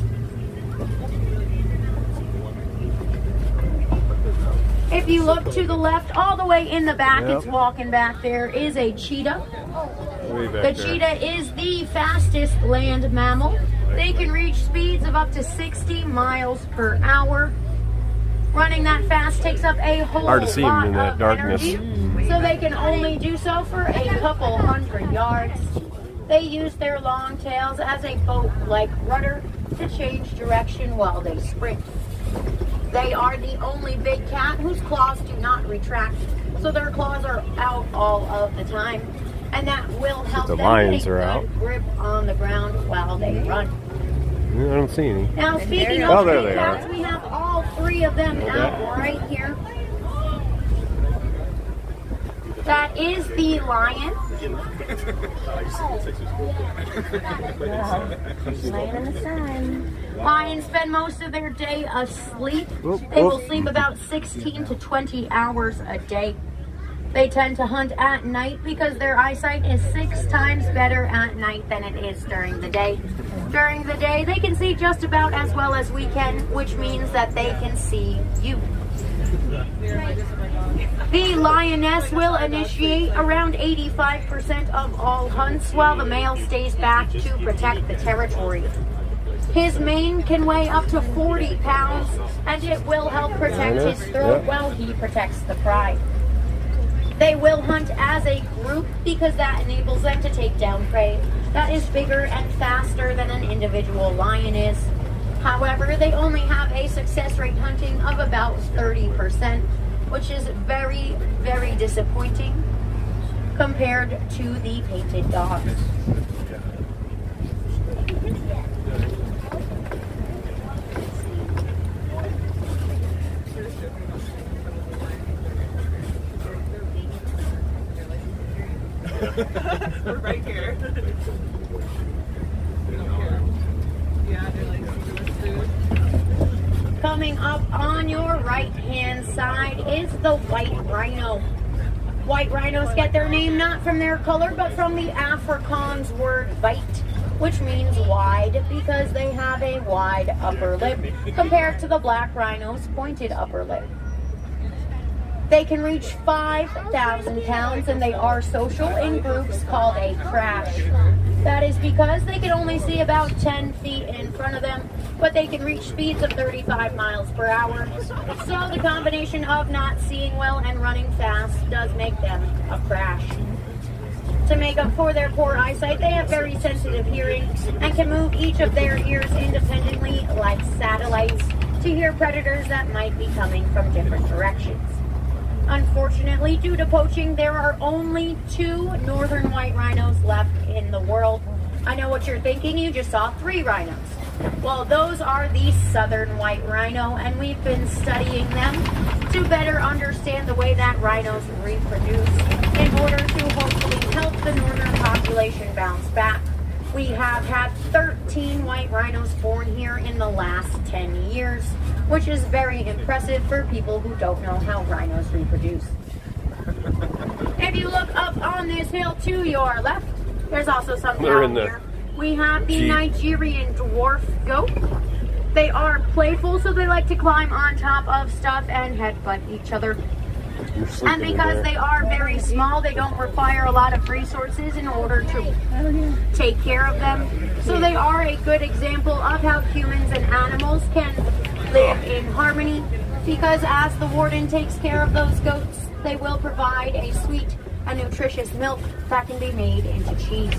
If you look to the left, all the way in the back, it's walking back there, is a cheetah. The cheetah is the fastest land mammal. They can reach speeds of up to 60 miles per hour. Running that fast takes up a whole Hard to see them in that of darkness. energy, so they can only do so for a couple hundred yards. They use their long tails as a boat-like rudder to change direction while they sprint. They are the only big cat whose claws do not retract, so their claws are out all of the time, and that will help The them lions get a are good out. grip on the ground while they run. I don't see any. Now, speaking Oh, of there big they are. cats, we have all 3 of them out right here. That is the lion. Laying in the sun. Lions spend most of their day asleep. They will sleep about 16 to 20 hours a day. They tend to hunt at night because their eyesight is 6 times better at night than it is during the day. During the day, they can see just about as well as we can, which means that they can see you. The lioness will initiate around 85% of all hunts, while the male stays back to protect the territory. His mane can weigh up to 40 pounds, and it will help protect his throat while he protects the pride. They will hunt as a group because that enables them to take down prey that is bigger and faster than an individual lion is. However, they only have a success rate hunting of about 30%, which is very, very disappointing compared to the painted dogs. We're right here. Coming up on your right-hand side is the white rhino. White rhinos get their name not from their color, but from the Afrikaans word "wit," which means wide, because they have a wide upper lip compared to the black rhino's pointed upper lip. They can reach 5,000 pounds, and they are social in groups called a crash. That is because they can only see about 10 feet in front of them, but they can reach speeds of 35 miles per hour. So the combination of not seeing well and running fast does make them a crash. To make up for their poor eyesight, they have very sensitive hearing and can move each of their ears independently like satellites to hear predators that might be coming from different directions. Unfortunately, due to poaching, there are only 2 northern white rhinos left in the world. I know what you're thinking, you just saw 3 rhinos. Well, those are the southern white rhino, and we've been studying them to better understand the way that rhinos reproduce in order to hopefully help the northern population bounce back. We have had 13 white rhinos born here in the last 10 years, which is very impressive for people who don't know how rhinos reproduce. If you look up on this hill to your left, there's also some down here. We have the Nigerian dwarf goat. They are playful, so they like to climb on top of stuff and headbutt each other. And because they are very small, they don't require a lot of resources in order to take care of them. So they are a good example of how humans and animals can live in harmony, because as the warden takes care of those goats, they will provide a sweet and nutritious milk that can be made into cheese.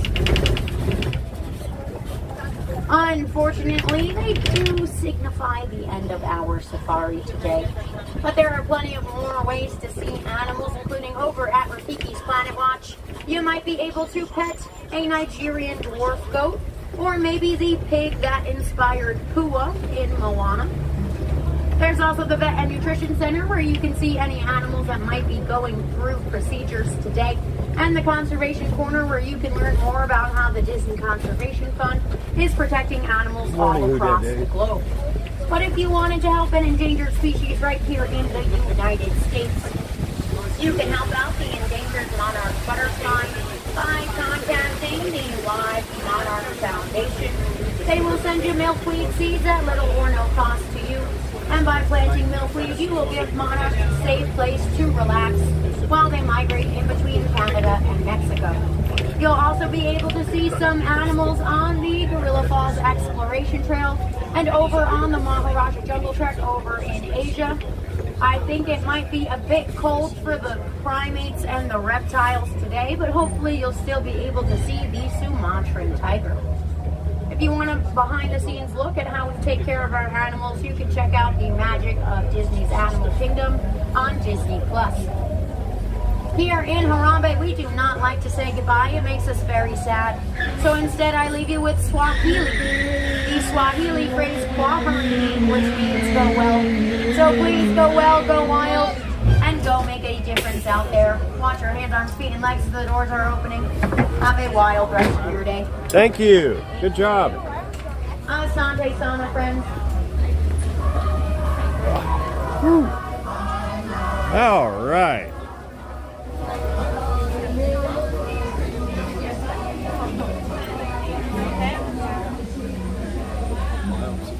Unfortunately, they do signify the end of our safari today. But there are plenty of more ways to see animals, including over at Rafiki's Planet Watch. You might be able to pet a Nigerian dwarf goat, or maybe the pig that inspired Pua in Moana. There's also the Vet and Nutrition Center, where you can see any animals that might be going through procedures today, and the Conservation Corner, where you can learn more about how the Disney Conservation Fund is protecting animals all across the globe. But if you wanted to help an endangered species right here in the United States, you can help out the Endangered Monarch Butterfly by contacting the Live Monarch Foundation. They will send you milkweed seeds at little or no cost to you. And by planting milkweed, you will give monarchs a safe place to relax while they migrate in between Canada and Mexico. You'll also be able to see some animals on the Gorilla Falls Exploration Trail and over on the Maharaja Jungle Trek over in Asia. I think it might be a bit cold for the primates and the reptiles today, but hopefully you'll still be able to see the Sumatran tiger. If you want a behind-the-scenes look at how we take care of our animals, you can check out the magic of Disney's Animal Kingdom on Disney+. Here in Harambe, we do not like to say goodbye. It makes us very sad. So instead, I leave you with Swahili. The Swahili phrase, Kwaheri, which means go well. So please go well, go wild, and go make a difference out there. Watch your hands, arms, feet, and legs as the doors are opening. Have a wild rest of your day. Thank you. Good job. Asante Sana, friends. All right.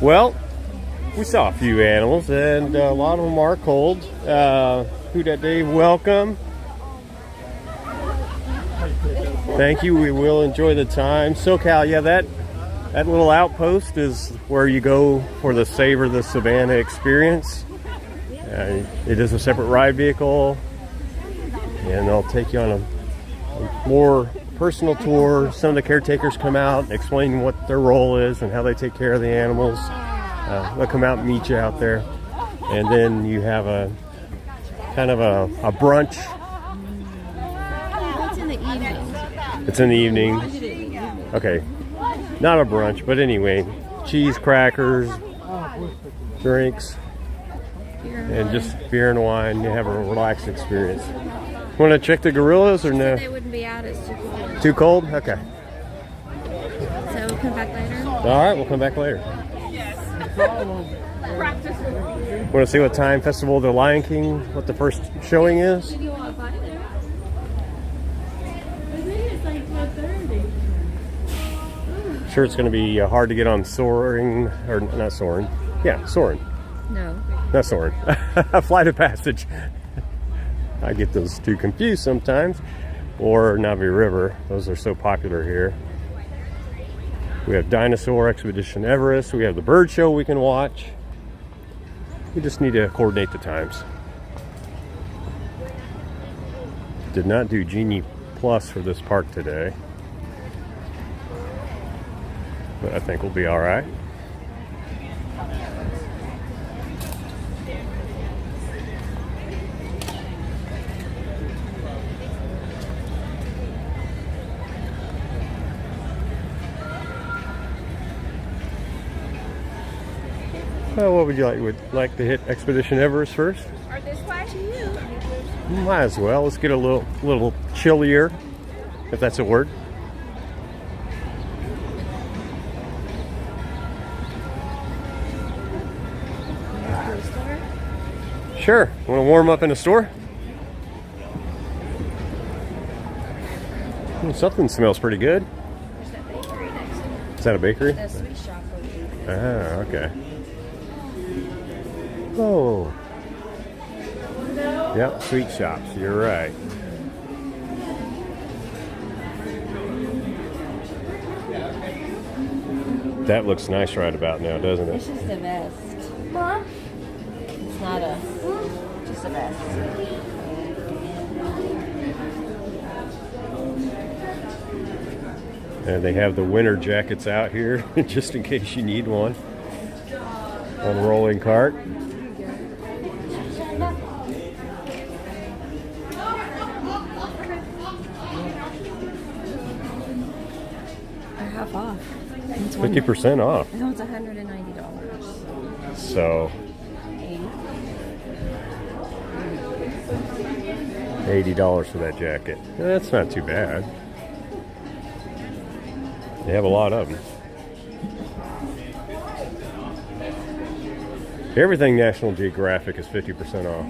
Well, we saw a few animals, and a lot of them are cold. Who Dat Dave, welcome. Thank you. We will enjoy the time. SoCal, yeah, that little outpost is where you go for the Savor the Savannah experience. It is a separate ride vehicle, and they'll take you on a more personal tour. Some of the caretakers come out and explain what their role is and how they take care of the animals. They'll come out and meet you out there, and then you have a kind of a brunch. It's in the evening. It's in the evening. Okay, not a brunch, but anyway, cheese, crackers, drinks, and just beer and wine. You have a relaxed experience. Want to check the gorillas or no? They wouldn't be out. It's too cold. Too cold? Okay. So we'll come back later. All right, we'll come back later. Want to see what time Festival of the Lion King, what the first showing is? You want to buy there? Sure, it's going to be hard to get on Soaring, or not Soaring. Yeah, Soaring. No. Not Soaring. Flight of Passage. I get those two confused sometimes. Or Navi River. Those are so popular here. We have Dinosaur Expedition Everest. We have the bird show we can watch. We just need to coordinate the times. Did not do Genie Plus for this park today. But I think we'll be all right. Well, what would you like? Would like to hit Expedition Everest first? Or this way to you? Might as well. Let's get a little chillier, if that's a word. Sure. Want to warm up in a store? Something smells pretty good. There's that bakery next to it. Is that a bakery? The sweet shop would be. Ah, okay. Oh. Yep, sweet shops. You're right. That looks nice right about now, doesn't This it? is the vest. Mom? It's not a, just a vest. And they have the winter jackets out here, just in case you need one. On a rolling cart. They're half off. 50% off. No, it's $190. So, $80 for that jacket. That's not too bad. They have a lot of them. Everything National Geographic is 50% off.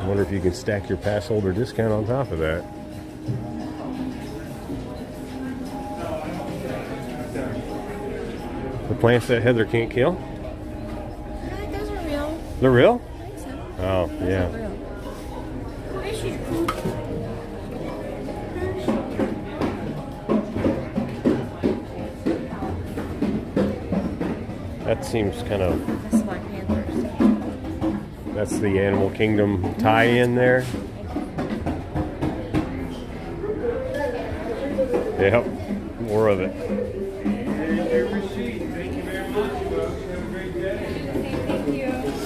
I wonder if you can stack your pass holder discount on top of that. The plants that Heather can't kill? Those are real. They're real? I think so. Oh, yeah. Real. That seems kind of... That's Black Panthers. That's the Animal Kingdom tie-in there. Yep, more of it.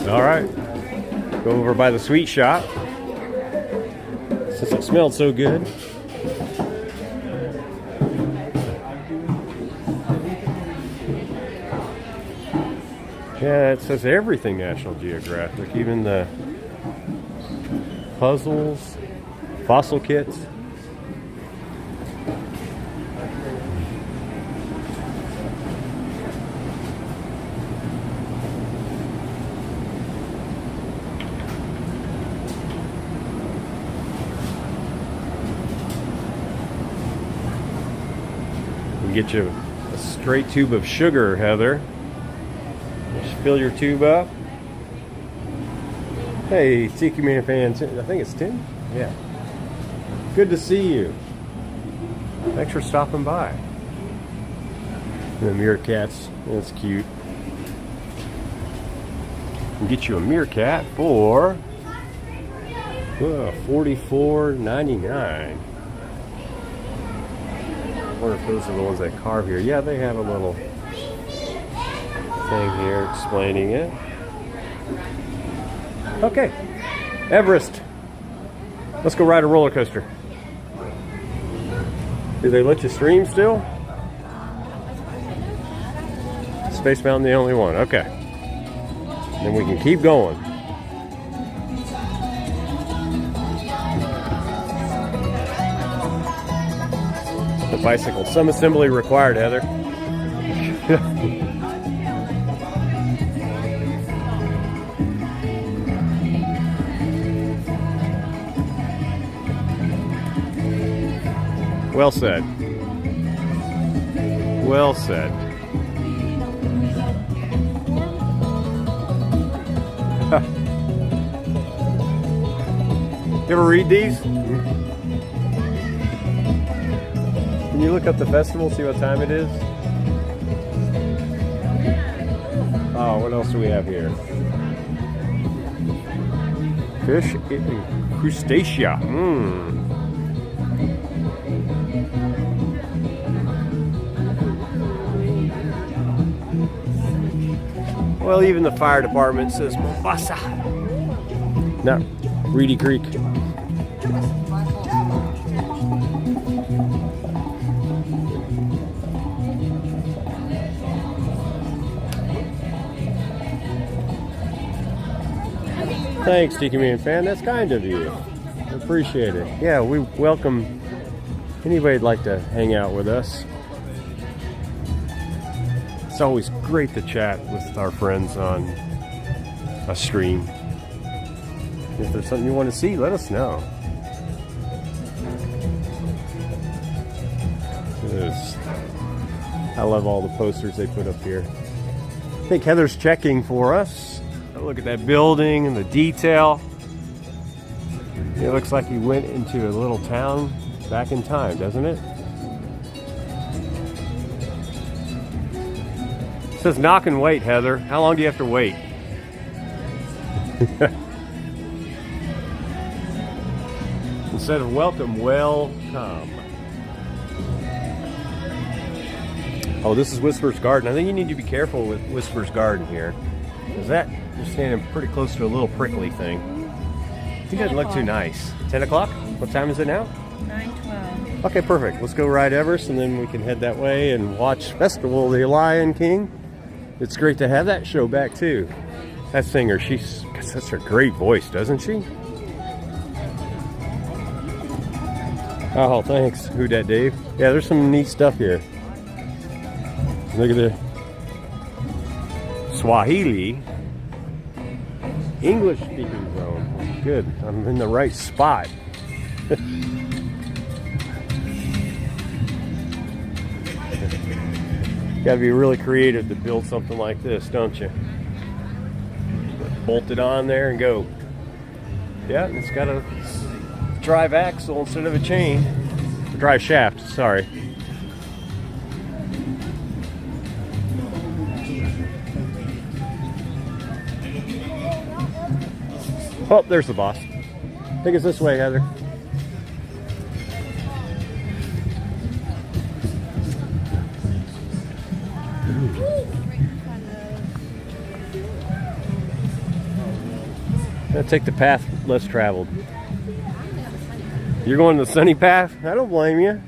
All right, go over by the sweet shop. Since it smelled so good. Yeah, it says everything National Geographic, even the puzzles, fossil kits. Get you a straight tube of sugar, Heather. Just fill your tube up. Hey, Tiki Man fans, I think it's Tim. Yeah. Good to see you. Thanks for stopping by. The meerkats, that's cute. Can get you a meerkat for $44.99. I wonder if those are the ones that carve here. Yeah, they have a little thing here explaining it. Okay, Everest. Let's go ride a roller coaster. Do they let you stream still? Space Mountain, the only one. Okay. Then we can keep going. The bicycle. Some assembly required, Heather. Well said. Well said. You ever read these? Can you look up the festival, see what time it is? Oh, what else do we have here? Fish and crustacea. Well, even the fire department says Mombasa. Not Reedy Creek. Thanks, Tiki Man fan. That's kind of you. Appreciate it. Yeah, we welcome anybody who'd like to hang out with us. It's always great to chat with our friends on a stream. If there's something you want to see, let us know. I love all the posters they put up here. I think Heather's checking for us. Look at that building and the detail. It looks like he went into a little town back in time, doesn't it? It says knock and wait, Heather. How long do you have to wait? Instead of welcome, welcome. Oh, this is Whisper's Garden. I think you need to be careful with Whisper's Garden here. Is that you're standing pretty close to a little prickly thing? It doesn't look too nice. 10 o'clock? What time is it now? 9:12. Okay, perfect. Let's go ride Everest and then we can head that way and watch Festival of the Lion King. It's great to have that show back too. That singer, she's got such a great voice, doesn't she? Oh, thanks. Who dat, Dave? Yeah, there's some neat stuff here. Look at the Swahili English speaking zone. Good. I'm in the right spot. Gotta be really creative to build something like this, don't you? Bolt it on there and go. Yeah, it's got a drive axle instead of a chain. Drive shaft, sorry. Oh, there's the boss. Take us this way, Heather. I'll take the path less traveled. You're going the sunny path? I don't blame you.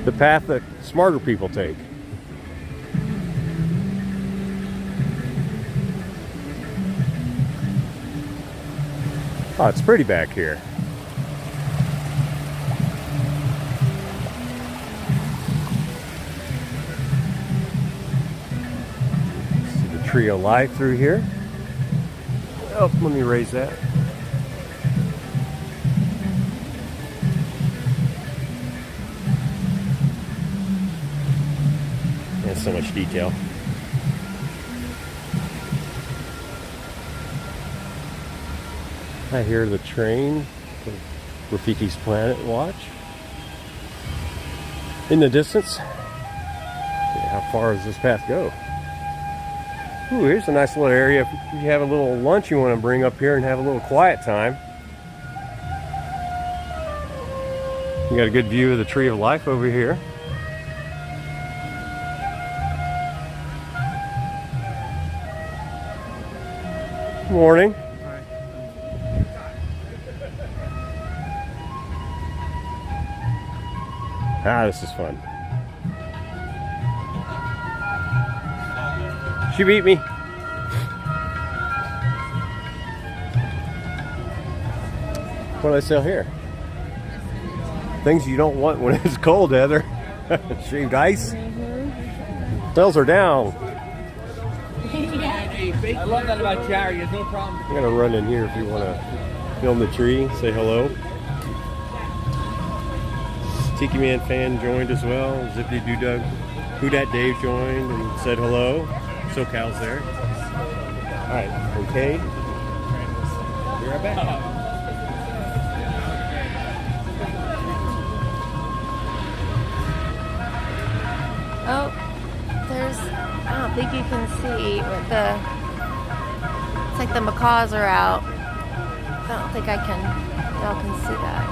The path that smarter people take. Oh, it's pretty back here. See the tree of life through here. Oh, let me raise that. There's so much detail. I hear the train from Rafiki's Planet Watch in the distance. Yeah, how far does this path go? Ooh, here's a nice little area. If you have a little lunch you want to bring up here and have a little quiet time. You got a good view of the Tree of Life over here. Good morning. Ah, this is fun. She beat me. What do they sell here? Things you don't want when it's cold, Heather. Shaved ice. Bells are down. I love that about Jerry. There's no problem. I'm gonna run in here if you want to film the tree, say hello. Tiki Man fan joined as well. Zippy Doo Dug. Who Dat Dave joined and said hello. SoCal's there. Alright, okay. Be right back. Oh, there's, I don't think you can see, but it's like the macaws are out. I don't think y'all can see that.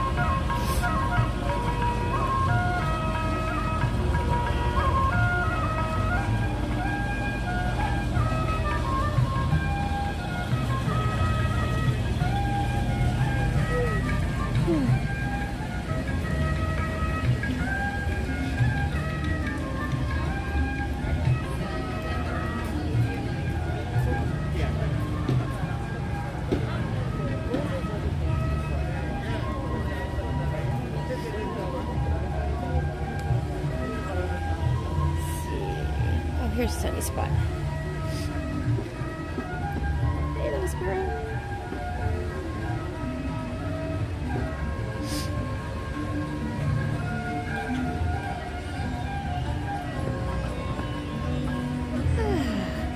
Here's Sunny Spot. Hey, little squirrel.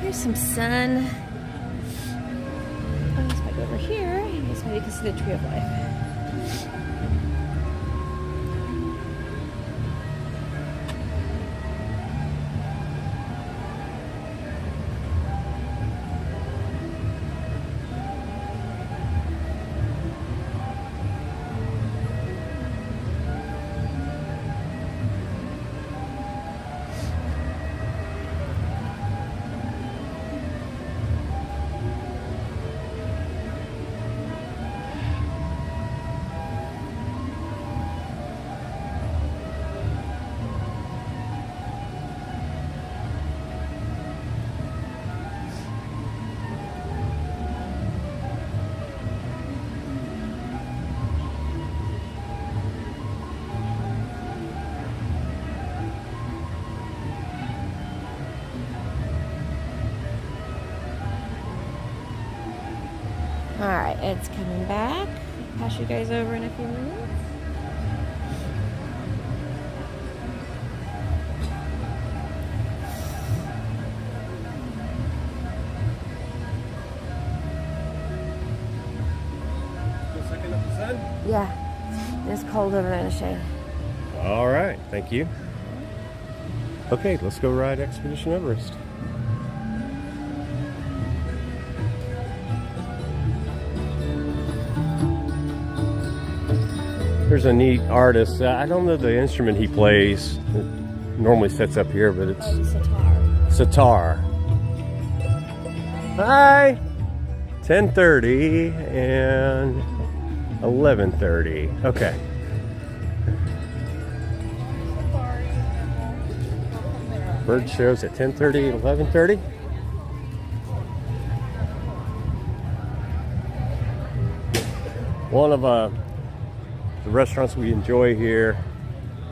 Here's some sun. Oh, this might go over here. I guess maybe you can see the Tree of Life. Alright, it's coming back. I'll pass you guys over in a few minutes. Yeah, it's cold over there in the shade. All right, thank you. Okay, let's go ride Expedition Everest. There's a neat artist. I don't know the instrument he plays. It normally sets up here, but it's sitar. Hi. 10:30 and 11:30. Okay. Bird shows at 10:30 and 11:30. One of the restaurants we enjoy here,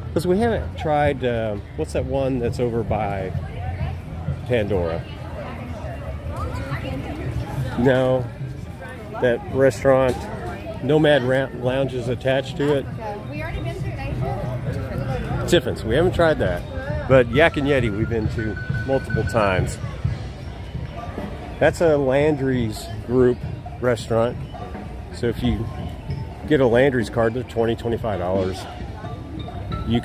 because we haven't tried, what's that one that's over by Pandora? No, that restaurant, Nomad Lounge is attached to it. Tiffin's, we haven't tried that. But Yak and Yeti we've been to multiple times. That's a Landry's group restaurant. So if you get a Landry's card, they're $20-$25. You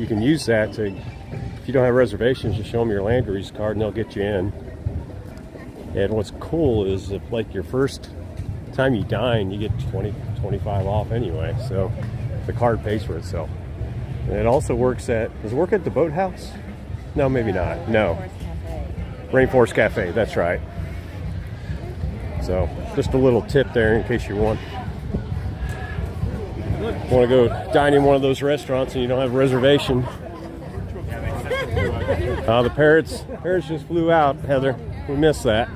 can use that to, if you don't have reservations, just show them your Landry's card and they'll get you in. And what's cool is if, like, your first time you dine, you get 20-25 off anyway. So the card pays for itself. And it also works at, does it work at the Boathouse? No, maybe not. No. Rainforest Cafe, that's right. So just a little tip there in case you want to go dine in one of those restaurants and you don't have a reservation. The parrots just flew out, Heather. We missed that.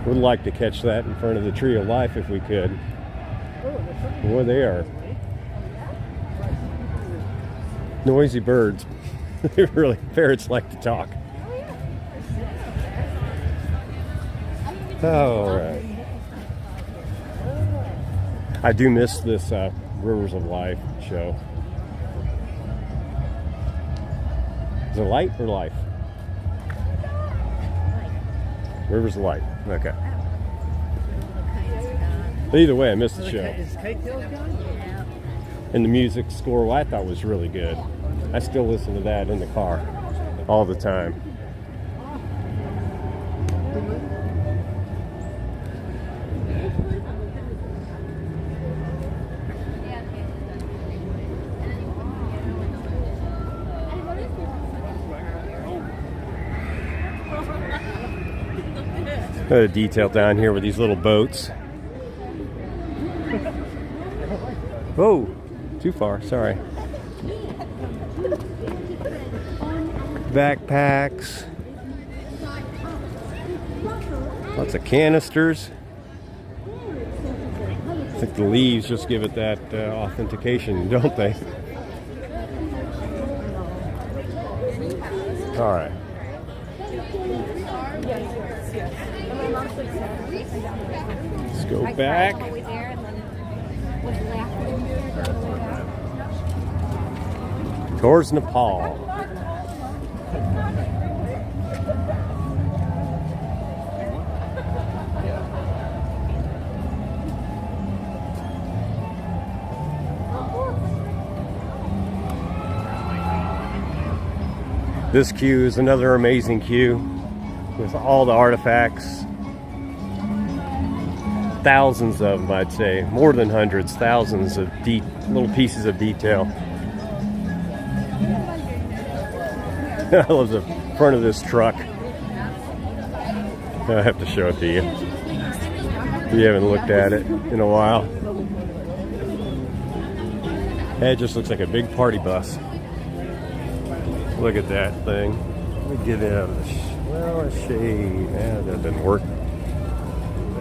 Would like to catch that in front of the Tree of Life if we could. Boy, they are noisy birds. They really, parrots like to talk. All right. I do miss this Rivers of Life show. Is it Light or Life? Rivers of Light. Okay. But either way, I missed the show. And the music score, well, I thought was really good. I still listen to that in the car all the time. Got a detail down here with these little boats. Whoa, too far, sorry. Backpacks. Lots of canisters. I think the leaves just give it that authentication, don't they? All right. Let's go back. Towards Nepal. This queue is another amazing queue with all the artifacts. Thousands of them, I'd say. More than hundreds, thousands of little pieces of detail. I love the front of this truck. I have to show it to you. If you haven't looked at it in a while. It just looks like a big party bus. Look at that thing. Let me get it out of the shade. Yeah, that didn't work.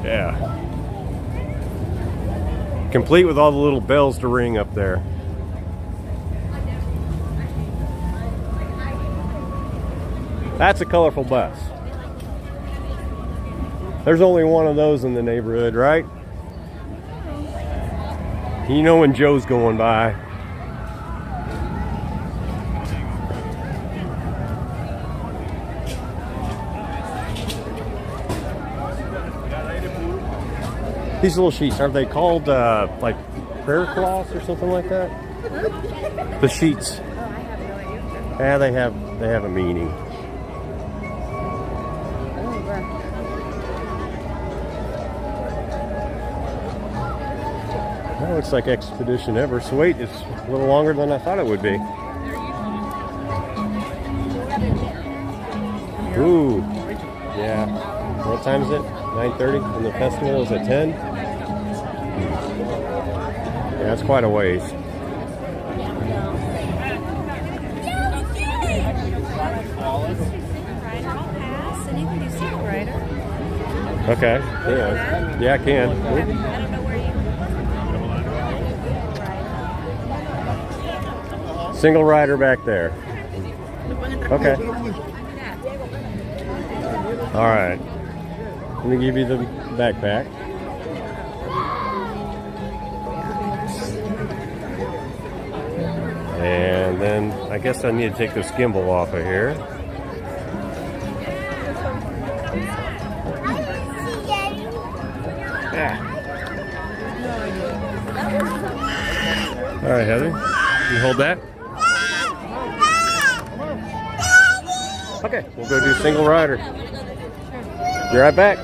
Yeah. Complete with all the little bells to ring up there. That's a colorful bus. There's only one of those in the neighborhood, right? You know when Joe's going by. These little sheets, are they called like prayer cloths or something like that? The sheets. Yeah, they have a meaning. That looks like Expedition Everest. Wait, it's a little longer than I thought it would be. Ooh, yeah. What time is it? 9:30, and the festival is at 10. Yeah, that's quite a ways. Okay, yeah, I can. Single rider back there. Okay. All right. Let me give you the backpack. And then I guess I need to take this gimbal off of here. Yeah. All right, Heather. You hold that. Okay, we'll go do single rider. Be right back.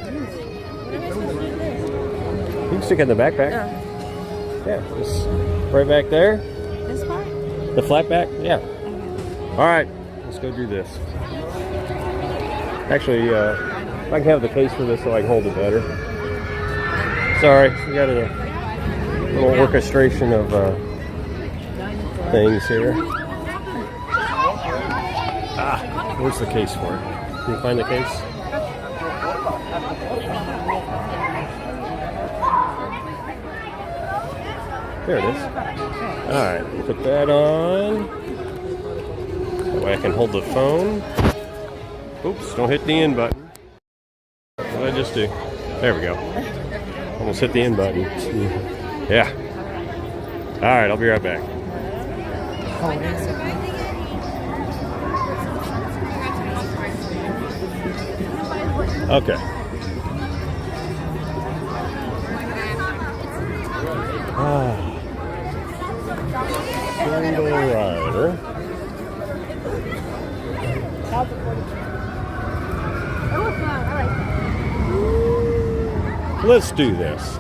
You can stick it in the backpack. Yeah, just right back there. This part? The flat back? Yeah. All right, let's go do this. Actually, if I can have the case for this so I can hold it better. Sorry, we got a little orchestration of things here. Where's the case for it? Can you find the case? There it is. Alright, put that on. That way I can hold the phone. Oops, don't hit the end button. What did I just do? There we go. Almost hit the end button. Yeah. Alright, I'll be right back. Okay. Single rider. Let's do this.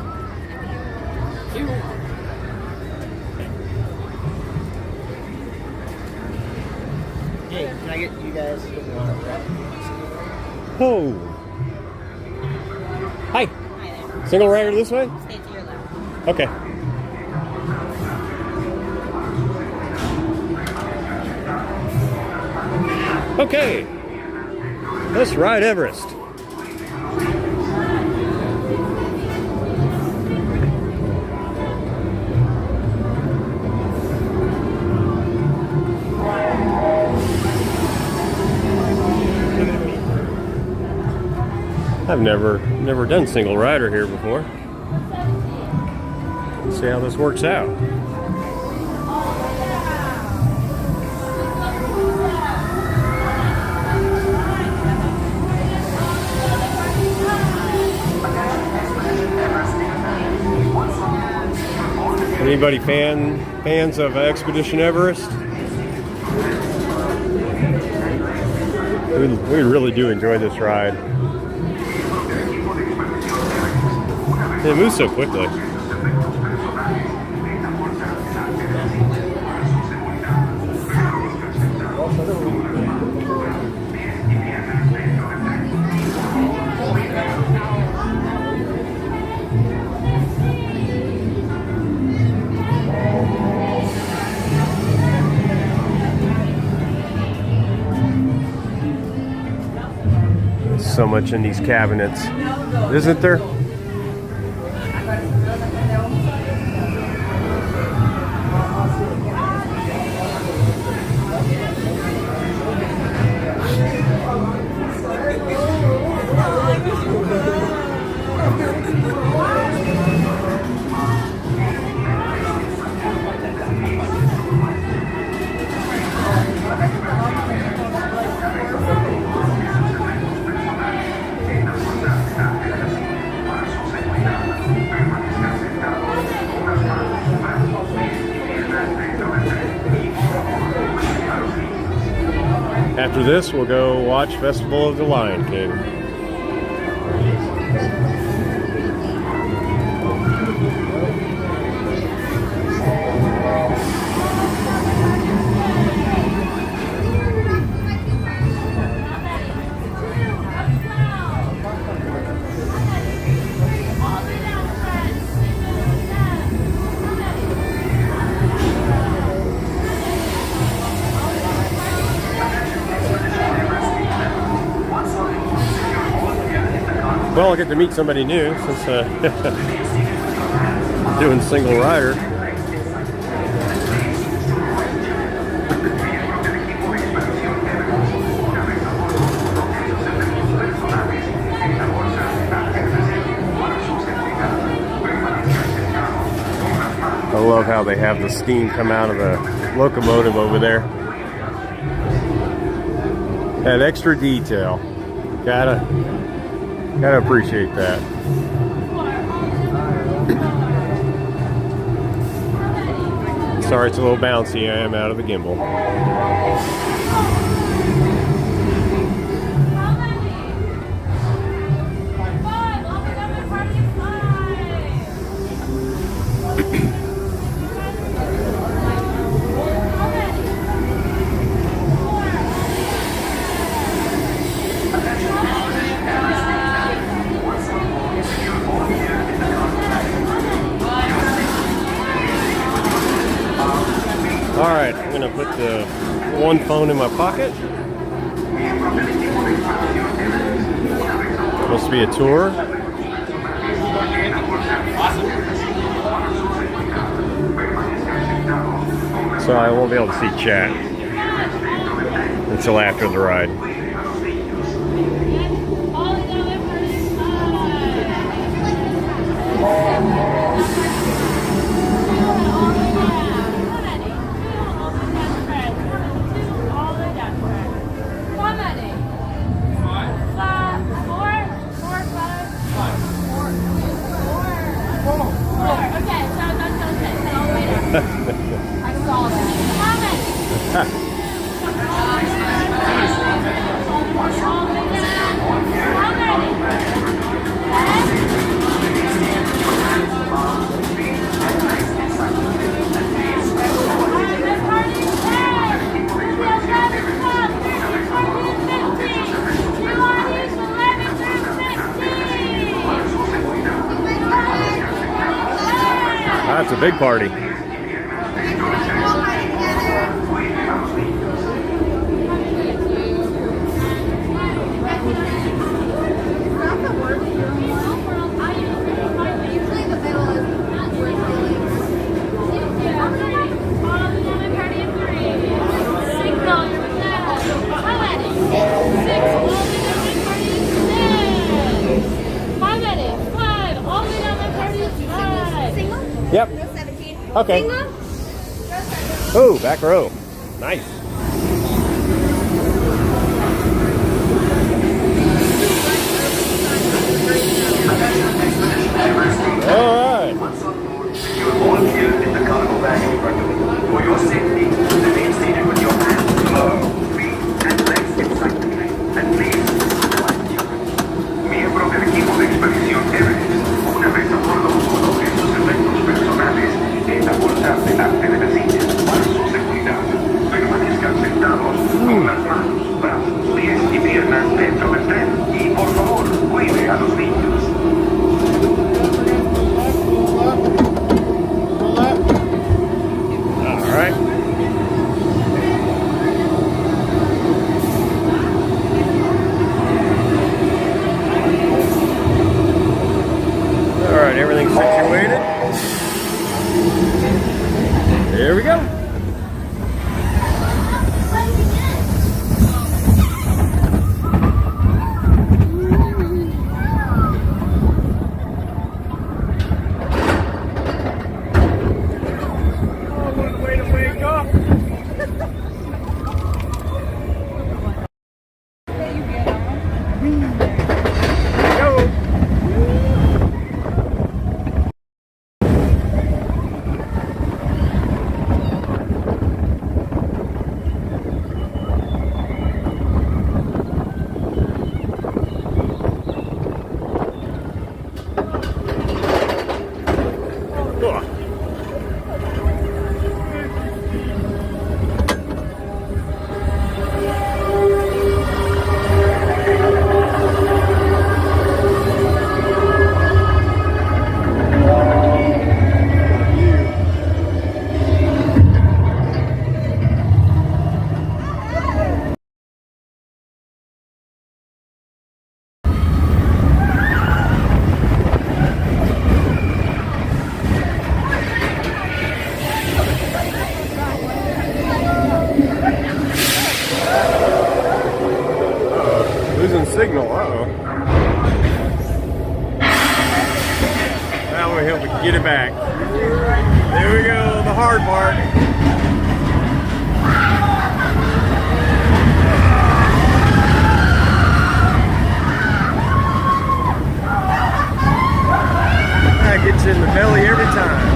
Hey, can I get you guys? Oh. Hi. Hi there. Single rider this way? Stay to your left. Okay. Okay. Let's ride Everest. I've never done single rider here before. Let's see how this works out. Anybody fans of Expedition Everest? We really do enjoy this ride. It moves so quickly. There's so much in these cabinets, isn't there? After this, we'll go watch Festival of the Lion King. Well, I'll get to meet somebody new since doing single rider. I love how they have the steam come out of the locomotive over there. That extra detail. Gotta appreciate that. Sorry it's a little bouncy. I am out of the gimbal. Alright, I'm going to put the one phone in my pocket. Supposed to be a tour. So I won't be able to see chat until after the ride. That's a big party. Yep. Okay. Oh, back row. Nice. All right. All here in the cargo bag in front of me. For your safety, remain seated with your hands, feet, and legs inside the plane. And please, quiet children. Miembros del equipo de expedición Everest, una vez a bordo, coloquen sus efectos personales en la bolsa delante de la silla para su seguridad. Permanezcan sentados con las manos, brazos, pies y piernas dentro del tren. Y por favor, cuide a los niños. All right. All right, everything's situated. There we go. Losing signal, uh-oh. Well, we hope we can get it back. There we go, the hard part. That gets you in the belly every time.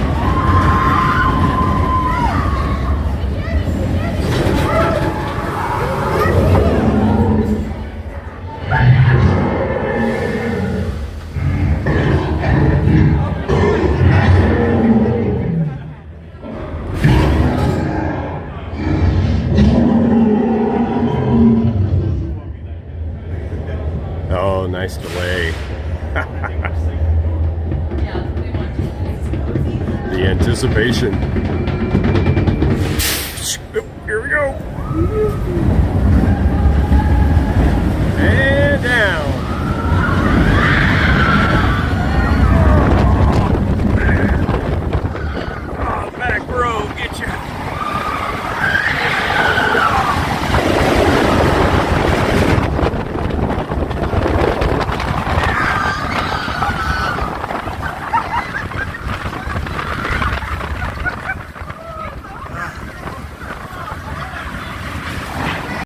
Oh, nice delay. The anticipation. Here we go. And